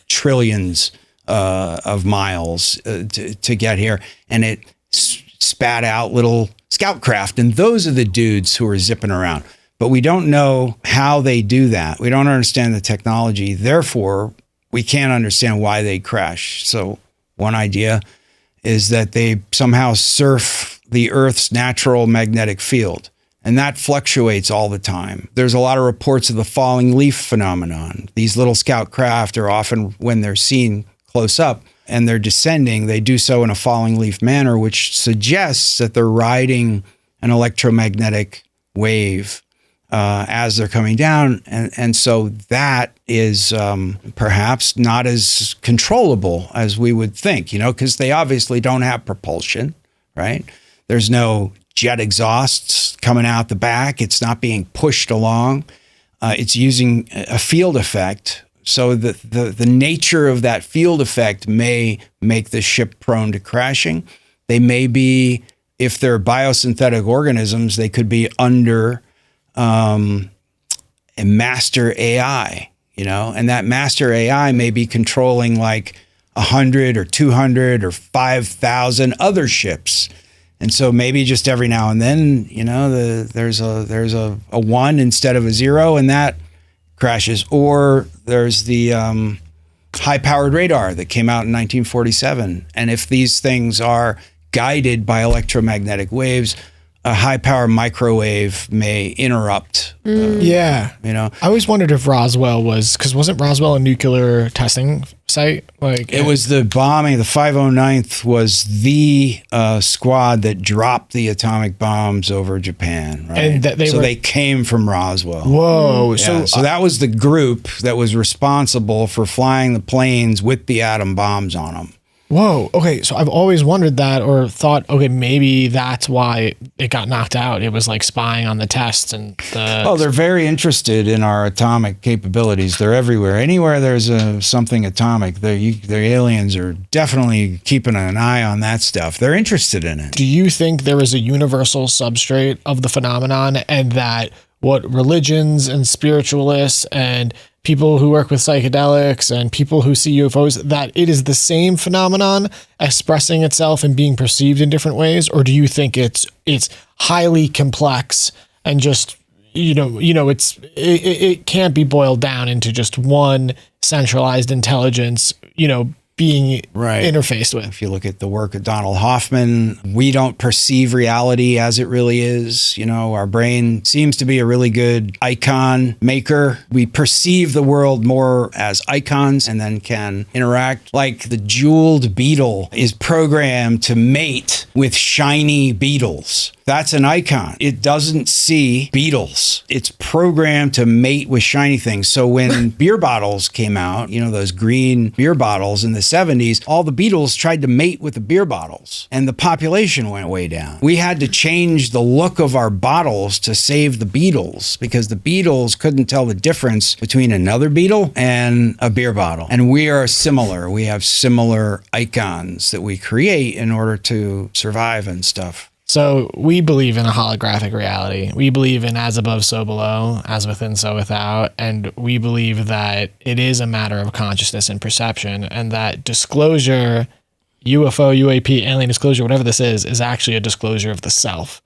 trillions of miles to get here, and it spat out little scout craft, and those are the dudes who are zipping around. But we don't know how they do that. We don't understand the technology. Therefore, we can't understand why they crash. So one idea is that they somehow surf the Earth's natural magnetic field, and that fluctuates all the time. There's a lot of reports of the falling leaf phenomenon. These little scout craft are often, when they're seen close up and they're descending, they do so in a falling leaf manner, which suggests that they're riding an electromagnetic wave as they're coming down. And so that is perhaps not as controllable as we would think, because they obviously don't have propulsion, right? There's no jet exhausts coming out the back. It's not being pushed along. It's using a field effect. So the nature of that field effect may make the ship prone to crashing. They may be, if they're biosynthetic organisms, they could be under a master AI, and that master AI may be controlling like 100 or 200 or 5,000 other ships. And so maybe just every now and then, there's a one instead of a zero, and that crashes. Or there's the high-powered radar that came out in 1947. And if these things are guided by electromagnetic waves, a high-power microwave may interrupt. I always wondered if Roswell wasn't Roswell a nuclear testing site? It was the bombing. The 509th was the squad that dropped the atomic bombs over Japan, right? And they came from Roswell. Whoa! Yeah, so that was the group that was responsible for flying the planes with the atom bombs on them. Whoa. Okay. So I've always wondered that, or thought, okay, maybe that's why it got knocked out. It was like spying on the tests and they're very interested in our atomic capabilities. They're everywhere. Anywhere there's something atomic, the aliens are definitely keeping an eye on that stuff. They're interested in it. Do you think there is a universal substrate of the phenomenon, and that what religions and spiritualists and people who work with psychedelics and people who see UFOs, that it is the same phenomenon expressing itself and being perceived in different ways? Or do you think it's highly complex and just, it can't be boiled down into just one centralized intelligence, being interfaced with? If you look at the work of Donald Hoffman, we don't perceive reality as it really is. Our brain seems to be a really good icon maker. We perceive the world more as icons and then can interact. Like the jeweled beetle is programmed to mate with shiny beetles. That's an icon. It doesn't see beetles. It's programmed to mate with shiny things. So when beer bottles came out, those green beer bottles in the 70s, all the beetles tried to mate with the beer bottles, and the population went way down. We had to change the look of our bottles to save the beetles, because the beetles couldn't tell the difference between another beetle and a beer bottle. And we are similar. We have similar icons that we create in order to survive and stuff. So we believe in a holographic reality. We believe in as above, so below, as within, so without. And we believe that it is a matter of consciousness and perception, and that disclosure, UFO, UAP, alien disclosure, whatever this is actually a disclosure of the self.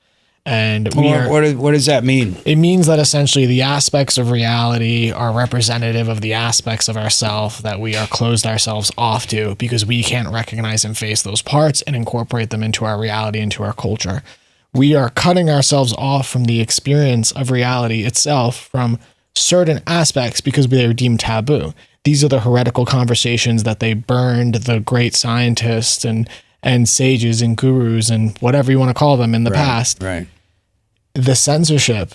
And what does that mean? It means that essentially the aspects of reality are representative of the aspects of ourself that we are closed ourselves off to, because we can't recognize and face those parts and incorporate them into our reality, into our culture. We are cutting ourselves off from the experience of reality itself from certain aspects because they are deemed taboo. These are the heretical conversations that they burned the great scientists and sages and gurus and whatever you want to call them in the past. Right. The censorship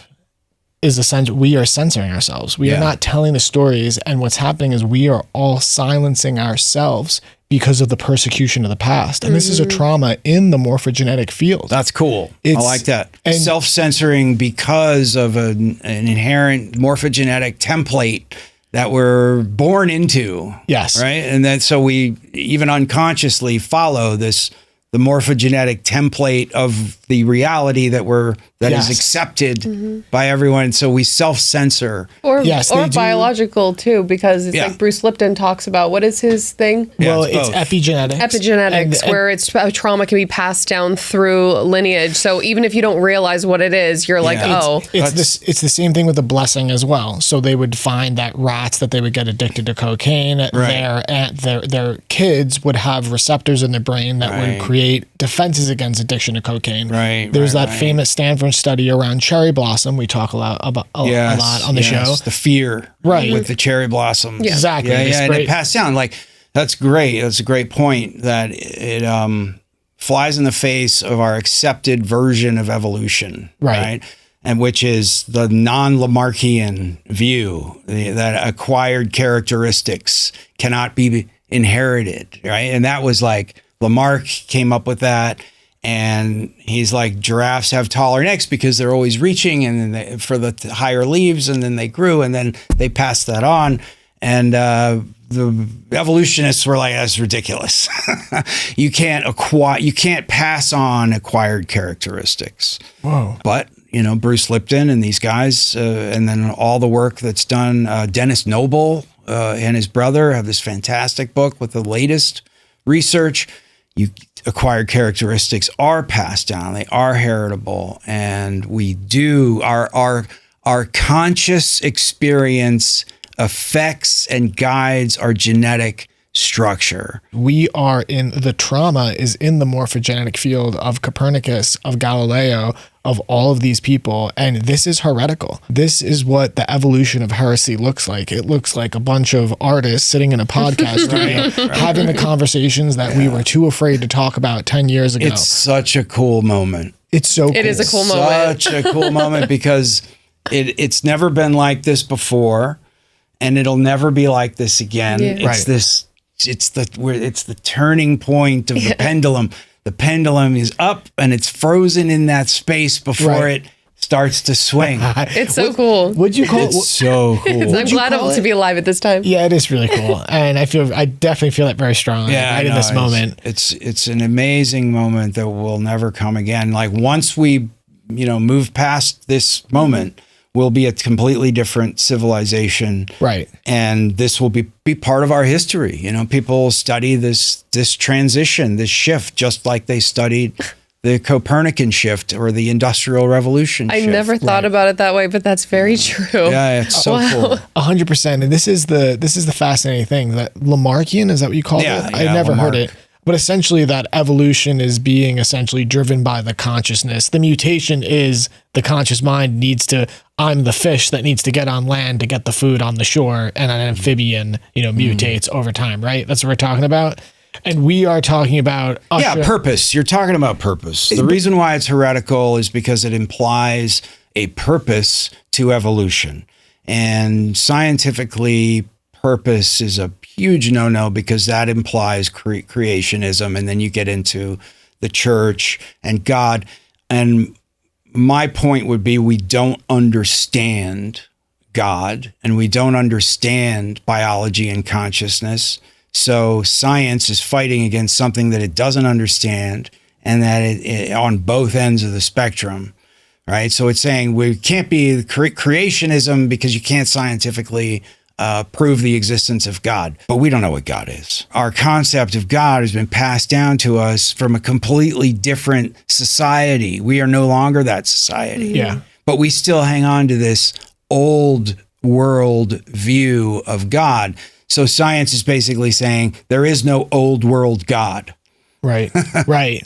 is essential. We are censoring ourselves. We are not telling the stories. And what's happening is we are all silencing ourselves because of the persecution of the past. And this is a trauma in the morphogenetic field. That's cool. I like that. And self-censoring because of an inherent morphogenetic template that we're born into. Yes. Right. And then so we even unconsciously follow the morphogenetic template of the reality that is accepted by everyone. So we self-censor. Or biological too, because it's like Bruce Lipton talks about. What is his thing? Well, it's epigenetics. Epigenetics, where it's trauma can be passed down through lineage. So even if you don't realize what it is, you're like, it's the same thing with the blessing as well. So they would find that rats that they would get addicted to cocaine, their kids would have receptors in their brain that would create defenses against addiction to cocaine. There's that famous Stanford study around cherry blossom. We talk a lot on the show. The fear with the cherry blossoms. Yeah. Exactly. And it passed down. Like, that's great. That's a great point that it flies in the face of our accepted version of evolution. Right. And which is the non-Lamarckian view that acquired characteristics cannot be inherited. Right. And that was like, Lamarck came up with that, and he's like, giraffes have taller necks because they're always reaching and then for the higher leaves, and then they grew, and then they passed that on. And the evolutionists were like, that's ridiculous. You can't pass on acquired characteristics. Whoa. But, Bruce Lipton and these guys, and then all the work that's done, Dennis Noble and his brother have this fantastic book with the latest research. Acquired characteristics are passed down. They are heritable, and we do our conscious experience affects and guides our genetic structure. The trauma is in the morphogenetic field of Copernicus, of Galileo, of all of these people, and this is heretical. This is what the evolution of heresy looks like. It looks like a bunch of artists sitting in a podcast studio having the conversations that we were too afraid to talk about 10 years ago. It's such a cool moment. It's so cool. It is a cool moment. Such a cool moment because it's never been like this before, and it'll never be like this again. Yeah. It's the turning point of the pendulum. The pendulum is up and it's frozen in that space before it starts to swing. It's so cool. Would you call it? It's so cool. I'm glad to be alive at this time. Yeah, it is really cool. And I definitely feel that very strongly in this moment. It's an amazing moment that will never come again. Like once we, move past this moment, we'll be a completely different civilization. Right. And this will be part of our history. People study this transition, this shift, just like they studied the Copernican shift or the Industrial Revolution shift. I never thought about it that way, but that's very true. Yeah, it's so cool. 100%. And this is the fascinating thing, that Lamarckian, is that what you called it? I never heard it. But essentially that evolution is being essentially driven by the consciousness. The mutation is the conscious mind I'm the fish that needs to get on land to get the food on the shore, and an amphibian, mutates over time, right? That's what we're talking about. And we are talking about... purpose. You're talking about purpose. The reason why it's heretical is because it implies a purpose to evolution. And scientifically, purpose is a huge no-no because that implies creationism, and then you get into the church and God. And my point would be, we don't understand God, and we don't understand biology and consciousness. So science is fighting against something that it doesn't understand, and that it on both ends of the spectrum, right? So it's saying we can't be creationism because you can't scientifically prove the existence of God, but we don't know what God is. Our concept of God has been passed down to us from a completely different society. We are no longer that society. Yeah. But we still hang on to this old world view of God. So science is basically saying there is no old world God. Right.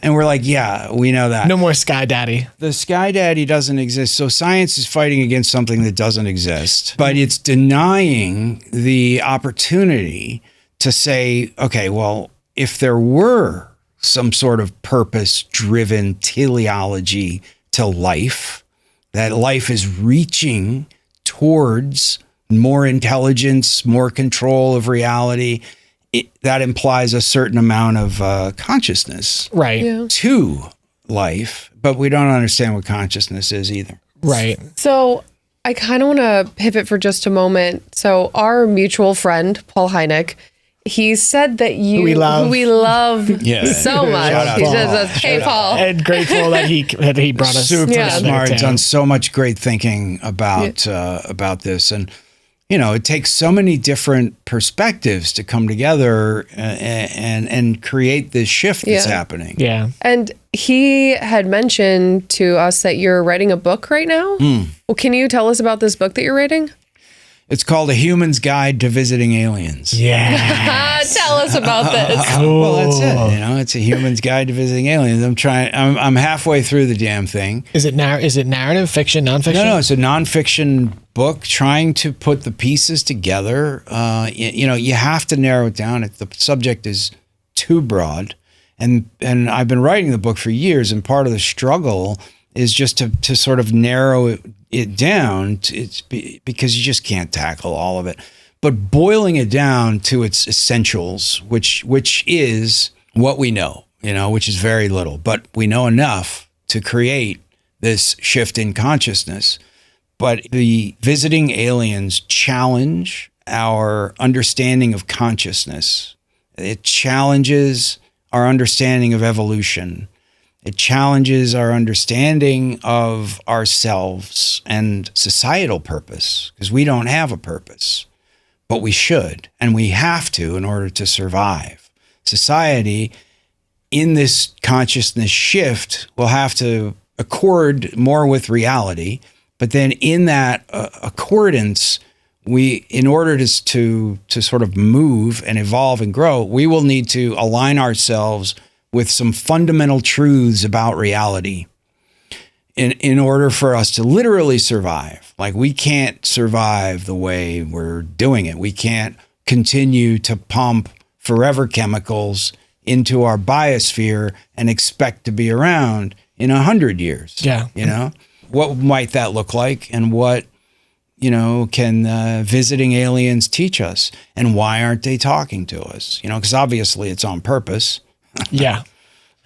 And we're like, yeah, we know that. No more Sky Daddy. The Sky Daddy doesn't exist. So science is fighting against something that doesn't exist, but it's denying the opportunity to say, okay, well, if there were some sort of purpose-driven teleology to life, that life is reaching towards more intelligence, more control of reality, that implies a certain amount of consciousness Right. Yeah. to life, but we don't understand what consciousness is either. Right. So I kind of want to pivot for just a moment. So our mutual friend, Paul Hynek, he said that Who we love. Yeah. so much. Shout out He to says, Paul. hey, Paul. And grateful that he brought us Super Yeah. smart. town. Done so much great thinking about this, and it takes so many different perspectives to come together and create this shift that's Yeah. happening. Yeah. And he had mentioned to us that you're writing a book right now. Well, can you tell us about this book that you're writing? It's called A Human's Guide to Visiting Aliens. Yeah. Tell us about this. Well, that's it. It's a human's guide to visiting aliens. I'm halfway through the damn thing. Is it narrative, fiction, nonfiction? No, it's a nonfiction book trying to put the pieces together. You have to narrow it down. The subject is too broad. And I've been writing the book for years, and part of the struggle is just to sort of narrow it down. Because you just can't tackle all of it. But boiling it down to its essentials, which is what we know, which is very little, but we know enough to create this shift in consciousness. But the visiting aliens challenge our understanding of consciousness. It challenges our understanding of evolution. It challenges our understanding of ourselves and societal purpose, because we don't have a purpose, but we should, and we have to in order to survive. Society, in this consciousness shift, will have to accord more with reality, but then in that accordance, in order to sort of move and evolve and grow, we will need to align ourselves with some fundamental truths about reality in order for us to literally survive. Like, we can't survive the way we're doing it. We can't continue to pump forever chemicals into our biosphere and expect to be around in 100 years. Yeah. What might that look like, and what can visiting aliens teach us, and why aren't they talking to us? Because obviously it's on purpose. Yeah.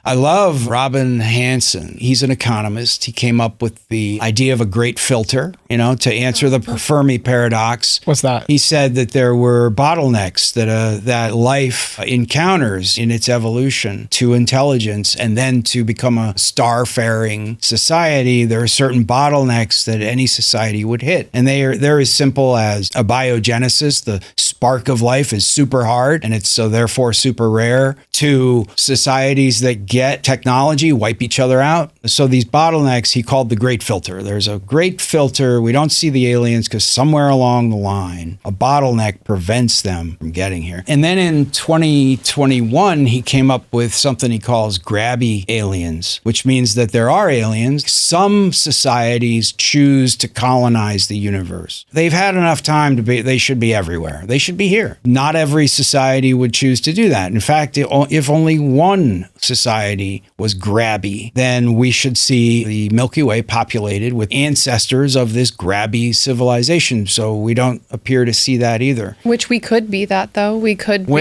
I love Robin Hanson. He's an economist. He came up with the idea of a great filter, to answer the Fermi paradox. What's that? He said that there were bottlenecks that life encounters in its evolution to intelligence, and then to become a star-faring society. There are certain bottlenecks that any society would hit, and they're as simple as abiogenesis. The spark of life is super hard, and it's so therefore super rare. To societies that get technology, wipe each other out. So these bottlenecks, he called the great filter. There's a great filter. We don't see the aliens because somewhere along the line, a bottleneck prevents them from getting here. And then in 2021, he came up with something he calls grabby aliens, which means that there are aliens. Some societies choose to colonize the universe. They've had enough time they should be everywhere. They should be here. Not every society would choose to do that. In fact, if only one society was grabby, then we should see the Milky Way populated with ancestors of this grabby civilization. So we don't appear to see that either. Which we could be that, though. We could be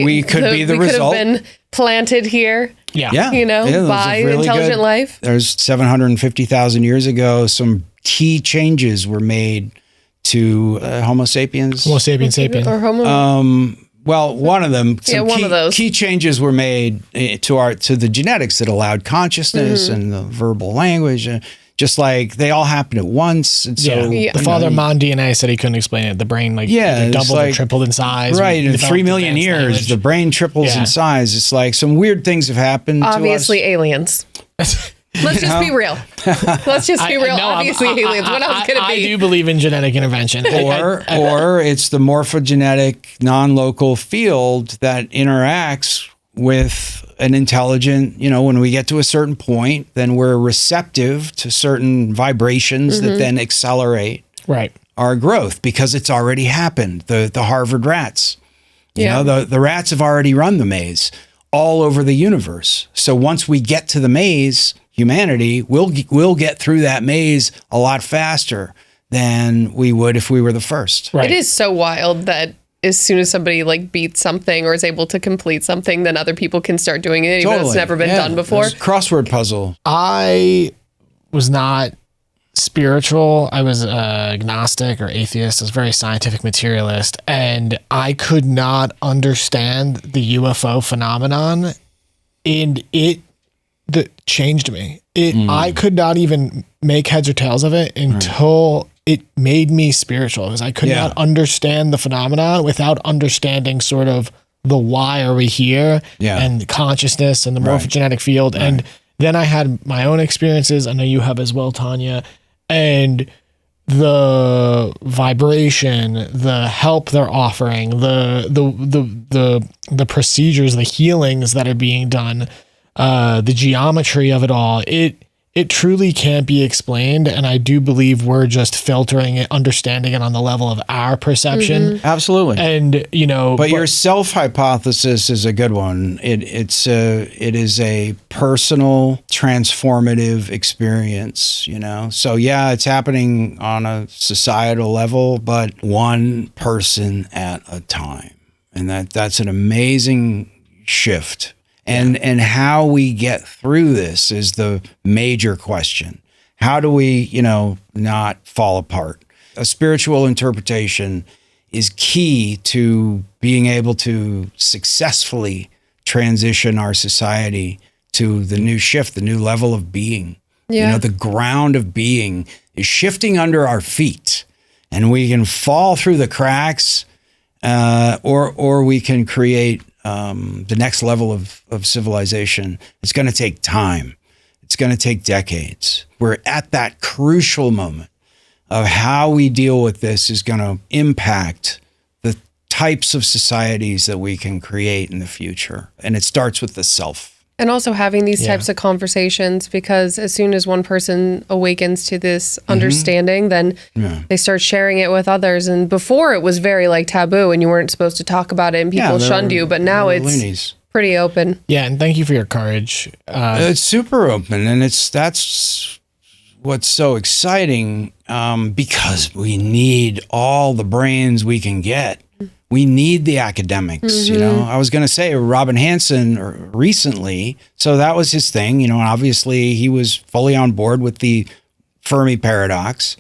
we could be the result. We could have been planted here. Yeah. By intelligent life. There's 750,000 years ago, some key changes were made to Homo sapiens. Homo sapien sapien. Or Homo. Well, one of them. One of those. Key changes were made to the genetics that allowed consciousness and the verbal language. Just like they all happened at once. And so, The father Mon DNA said he couldn't explain it. The brain either doubled or tripled in size. Right. In 3 million years, language. the brain triples in size. It's like some weird things have happened. Obviously, to us. aliens. Let's just be real. Let's just be real. Obviously, aliens. What else could it be? I do believe in genetic intervention. Or it's the morphogenetic non-local field that interacts with an intelligent, when we get to a certain point, then we're receptive to certain vibrations that then accelerate our growth because it's already happened. The Harvard rats, the rats have already run the maze all over the universe. So once we get to the maze, humanity will get through that maze a lot faster than we would if we were the first. It is so wild that as soon as somebody like beats something or is able to complete something, then other people can start doing it, even though it's never been done before. Crossword puzzle. I was not spiritual. I was agnostic or atheist. I was a very scientific materialist, and I could not understand the UFO phenomenon, and that changed me. I could not even make heads or tails of it until it made me spiritual, because I could not understand the phenomena without understanding sort of the why are we here and consciousness and the morphogenetic field. And then I had my own experiences. I know you have as well, Tanya, and the vibration, the help they're offering, the procedures, the healings that are being done, the geometry of it all. It truly can't be explained, and I do believe we're just filtering it, understanding it on the level of our perception. Absolutely. And but your self hypothesis is a good one. It is a personal transformative experience, So yeah, it's happening on a societal level, but one person at a time, and that's an amazing shift. And how we get through this is the major question. How do we, not fall apart? A spiritual interpretation is key to being able to successfully transition our society to the new shift, the new level of being. Yeah. The ground of being is shifting under our feet, and we can fall through the cracks, or we can create the next level of civilization. It's going to take time. It's going to take decades. We're at that crucial moment of how we deal with this is going to impact the types of societies that we can create in the future. And it starts with the self. And also having these types of conversations, because as soon as one person awakens to this understanding, then they start sharing it with others. And before it was very like taboo and you weren't supposed to talk about it and people shunned you, but now it's pretty open. Yeah, and thank you for your courage. It's super open, and that's what's so exciting, because we need all the brains we can get. We need the academics, I was going to say Robin Hanson recently, so that was his thing, and obviously he was fully on board with the Fermi paradox.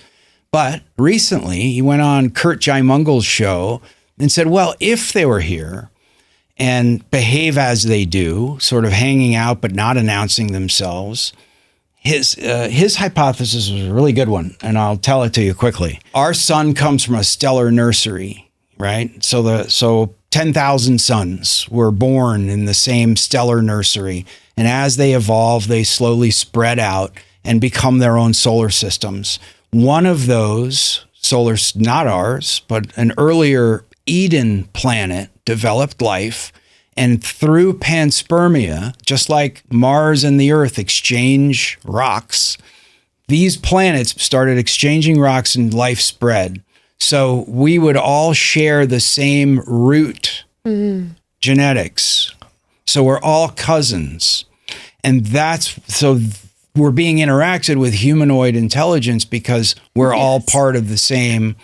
But recently he went on Kurt Jaimungal's show and said, well, if they were here and behave as they do, sort of hanging out but not announcing themselves, his hypothesis was a really good one, and I'll tell it to you quickly. Our sun comes from a stellar nursery. Right. So 10,000 suns were born in the same stellar nursery. And as they evolve, they slowly spread out and become their own solar systems. One of those not ours, but an earlier Eden planet developed life. And through panspermia, just like Mars and the Earth exchange rocks, these planets started exchanging rocks and life spread. So we would all share the same root genetics. So we're all cousins. And so we're being interacted with humanoid intelligence because we're all part of the same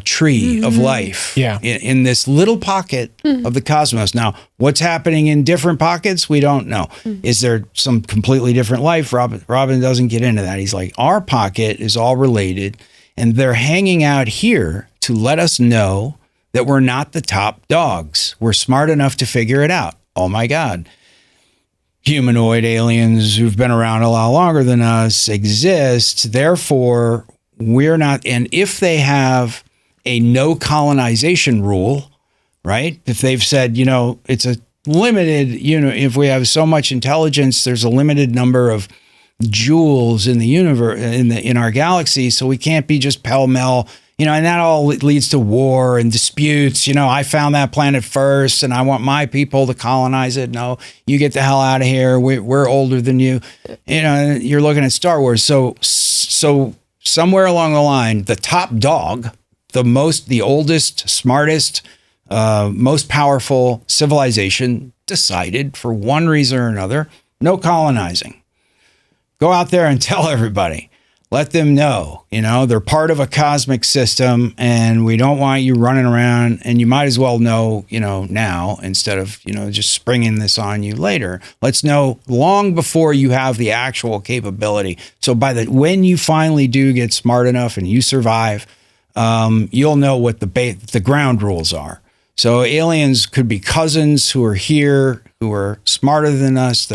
tree of life in this little pocket of the cosmos. Now, what's happening in different pockets? We don't know. Is there some completely different life? Robin doesn't get into that. He's like, our pocket is all related. And they're hanging out here to let us know that we're not the top dogs. We're smart enough to figure it out. Oh my God. Humanoid aliens who've been around a lot longer than us exist. Therefore, we're not. And if they have a no colonization rule, right? If they've said, it's a limited, if we have so much intelligence, there's a limited number of jewels in the universe, in our galaxy, so we can't be just pell-mell, and that all leads to war and disputes. I found that planet first and I want my people to colonize it. No, you get the hell out of here. We're older than you. You're looking at Star Wars. So somewhere along the line, the top dog, the oldest, smartest, most powerful civilization decided, for one reason or another, no colonizing. Go out there and tell everybody. let them know, they're part of a cosmic system, and we don't want you running around, and you might as well know, now instead of, just springing this on you later. Let's know long before you have the actual capability. So when you finally do get smart enough and you survive, you'll know what the ground rules are. So aliens could be cousins who are here, who are smarter than us.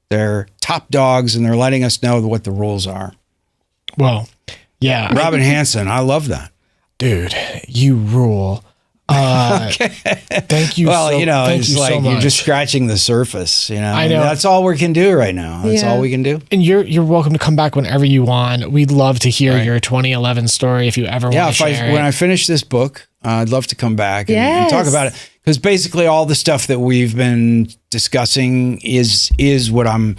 They're top dogs, and they're letting us know what the rules are. Well, yeah. Robin Hansen, I love that. Dude, you rule. Thank you. Well, thank it's you like so much. you're just scratching the surface. I know. That's all we can do right now. That's all we can do. And you're welcome to come back whenever you want. We'd love to hear your 2011 story if you ever want to share it. When I finish this book, I'd love to come back and talk about it, because basically all the stuff that we've been discussing is what I'm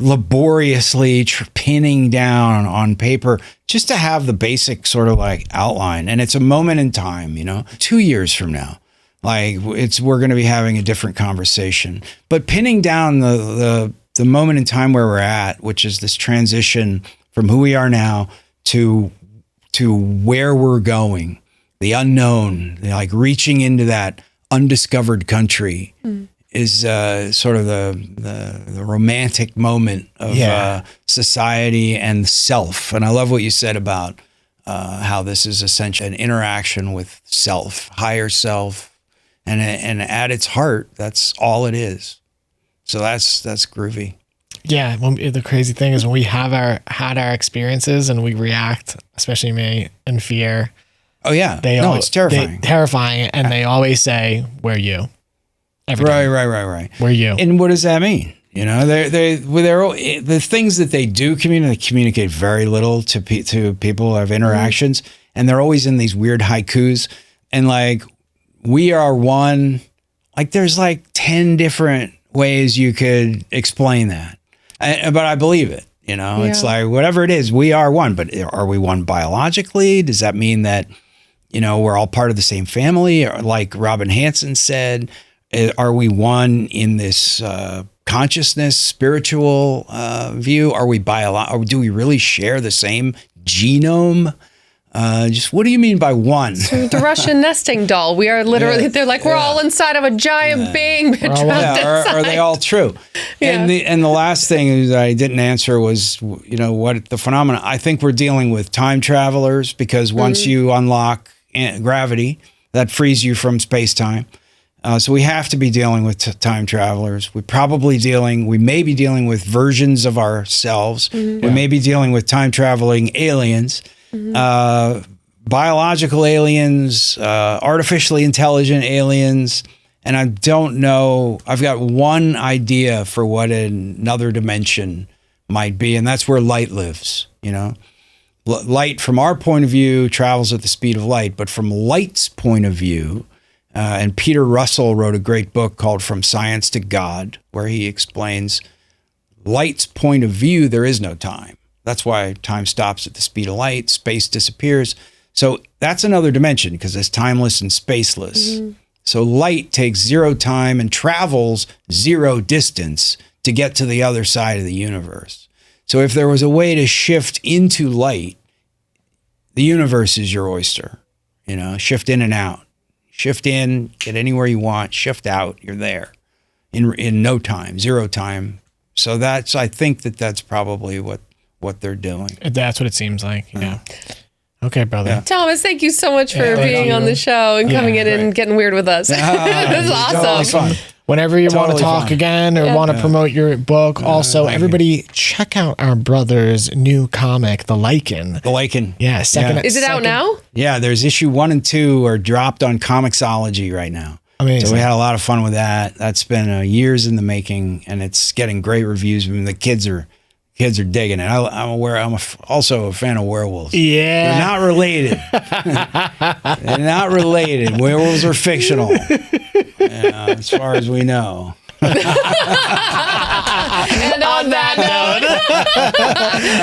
laboriously pinning down on paper, just to have the basic sort of like outline. And it's a moment in time, 2 years from now, we're going to be having a different conversation, but pinning down the moment in time where we're at, which is this transition from who we are now to where we're going, the unknown, reaching into that undiscovered country. Is sort of the romantic moment of society and self. And I love what you said about how this is essentially an interaction with self, higher self, and at its heart, that's all it is. So that's groovy. Yeah, the crazy thing is when we had our experiences and we react, especially me, in fear. Oh yeah, it's terrifying. Terrifying, and they always say, "Where you?" Every time. Right. Where you? And what does that mean? The things that they do communicate very little to people who have interactions, and they're always in these weird haikus. And we are one. There's 10 different ways you could explain that, but I believe it. It's whatever it is, we are one. But are we one biologically? Does that mean that we're all part of the same family? Or like Robin Hansen said, are we one in this consciousness, spiritual view? Are we or do we really share the same genome? Just what do you mean by one? So the Russian nesting doll. We are literally. They're like we're all inside of a giant being. Are they all true? And the last thing that I didn't answer was what the phenomena. I think we're dealing with time travelers, because once you unlock gravity, that frees you from space time. So we have to be dealing with time travelers. We may be dealing with versions of ourselves. We may be dealing with time traveling aliens, biological aliens, artificially intelligent aliens. And I don't know. I've got one idea for what another dimension might be, and that's where light lives. Light, from our point of view, travels at the speed of light, but from light's point of view. And Peter Russell wrote a great book called From Science to God, where he explains light's point of view, there is no time. That's why time stops at the speed of light, space disappears. So that's another dimension, because it's timeless and spaceless. So light takes zero time and travels zero distance to get to the other side of the universe. So if there was a way to shift into light, the universe is your oyster. Shift in and out. Shift in, get anywhere you want, shift out, you're there in no time, zero time. So I think that's probably what they're doing. That's what it seems like. Yeah. Okay, brother. Yeah. Thomas, thank you so much for being on the show and coming in and getting weird with us. This is awesome. Whenever you want to talk again or want to promote your book, also, everybody check out our brother's new comic, The Lichen. The Lichen. Yeah, Is it out now? Yeah, there's issue 1 and 2 are dropped on Comixology right now. Amazing. So we had a lot of fun with that. That's been years in the making, and it's getting great reviews. The kids are digging it. I'm also a fan of werewolves. Yeah. They're not related. They're not related. Werewolves are fictional. As far as we know. And on that note.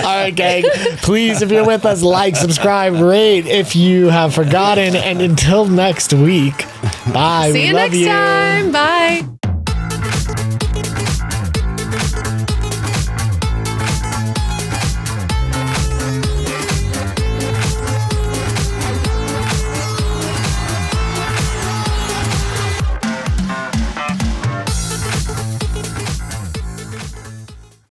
All right, gang. Please, if you're with us, like, subscribe, rate if you have forgotten. And until next week, bye. See you next time. Bye.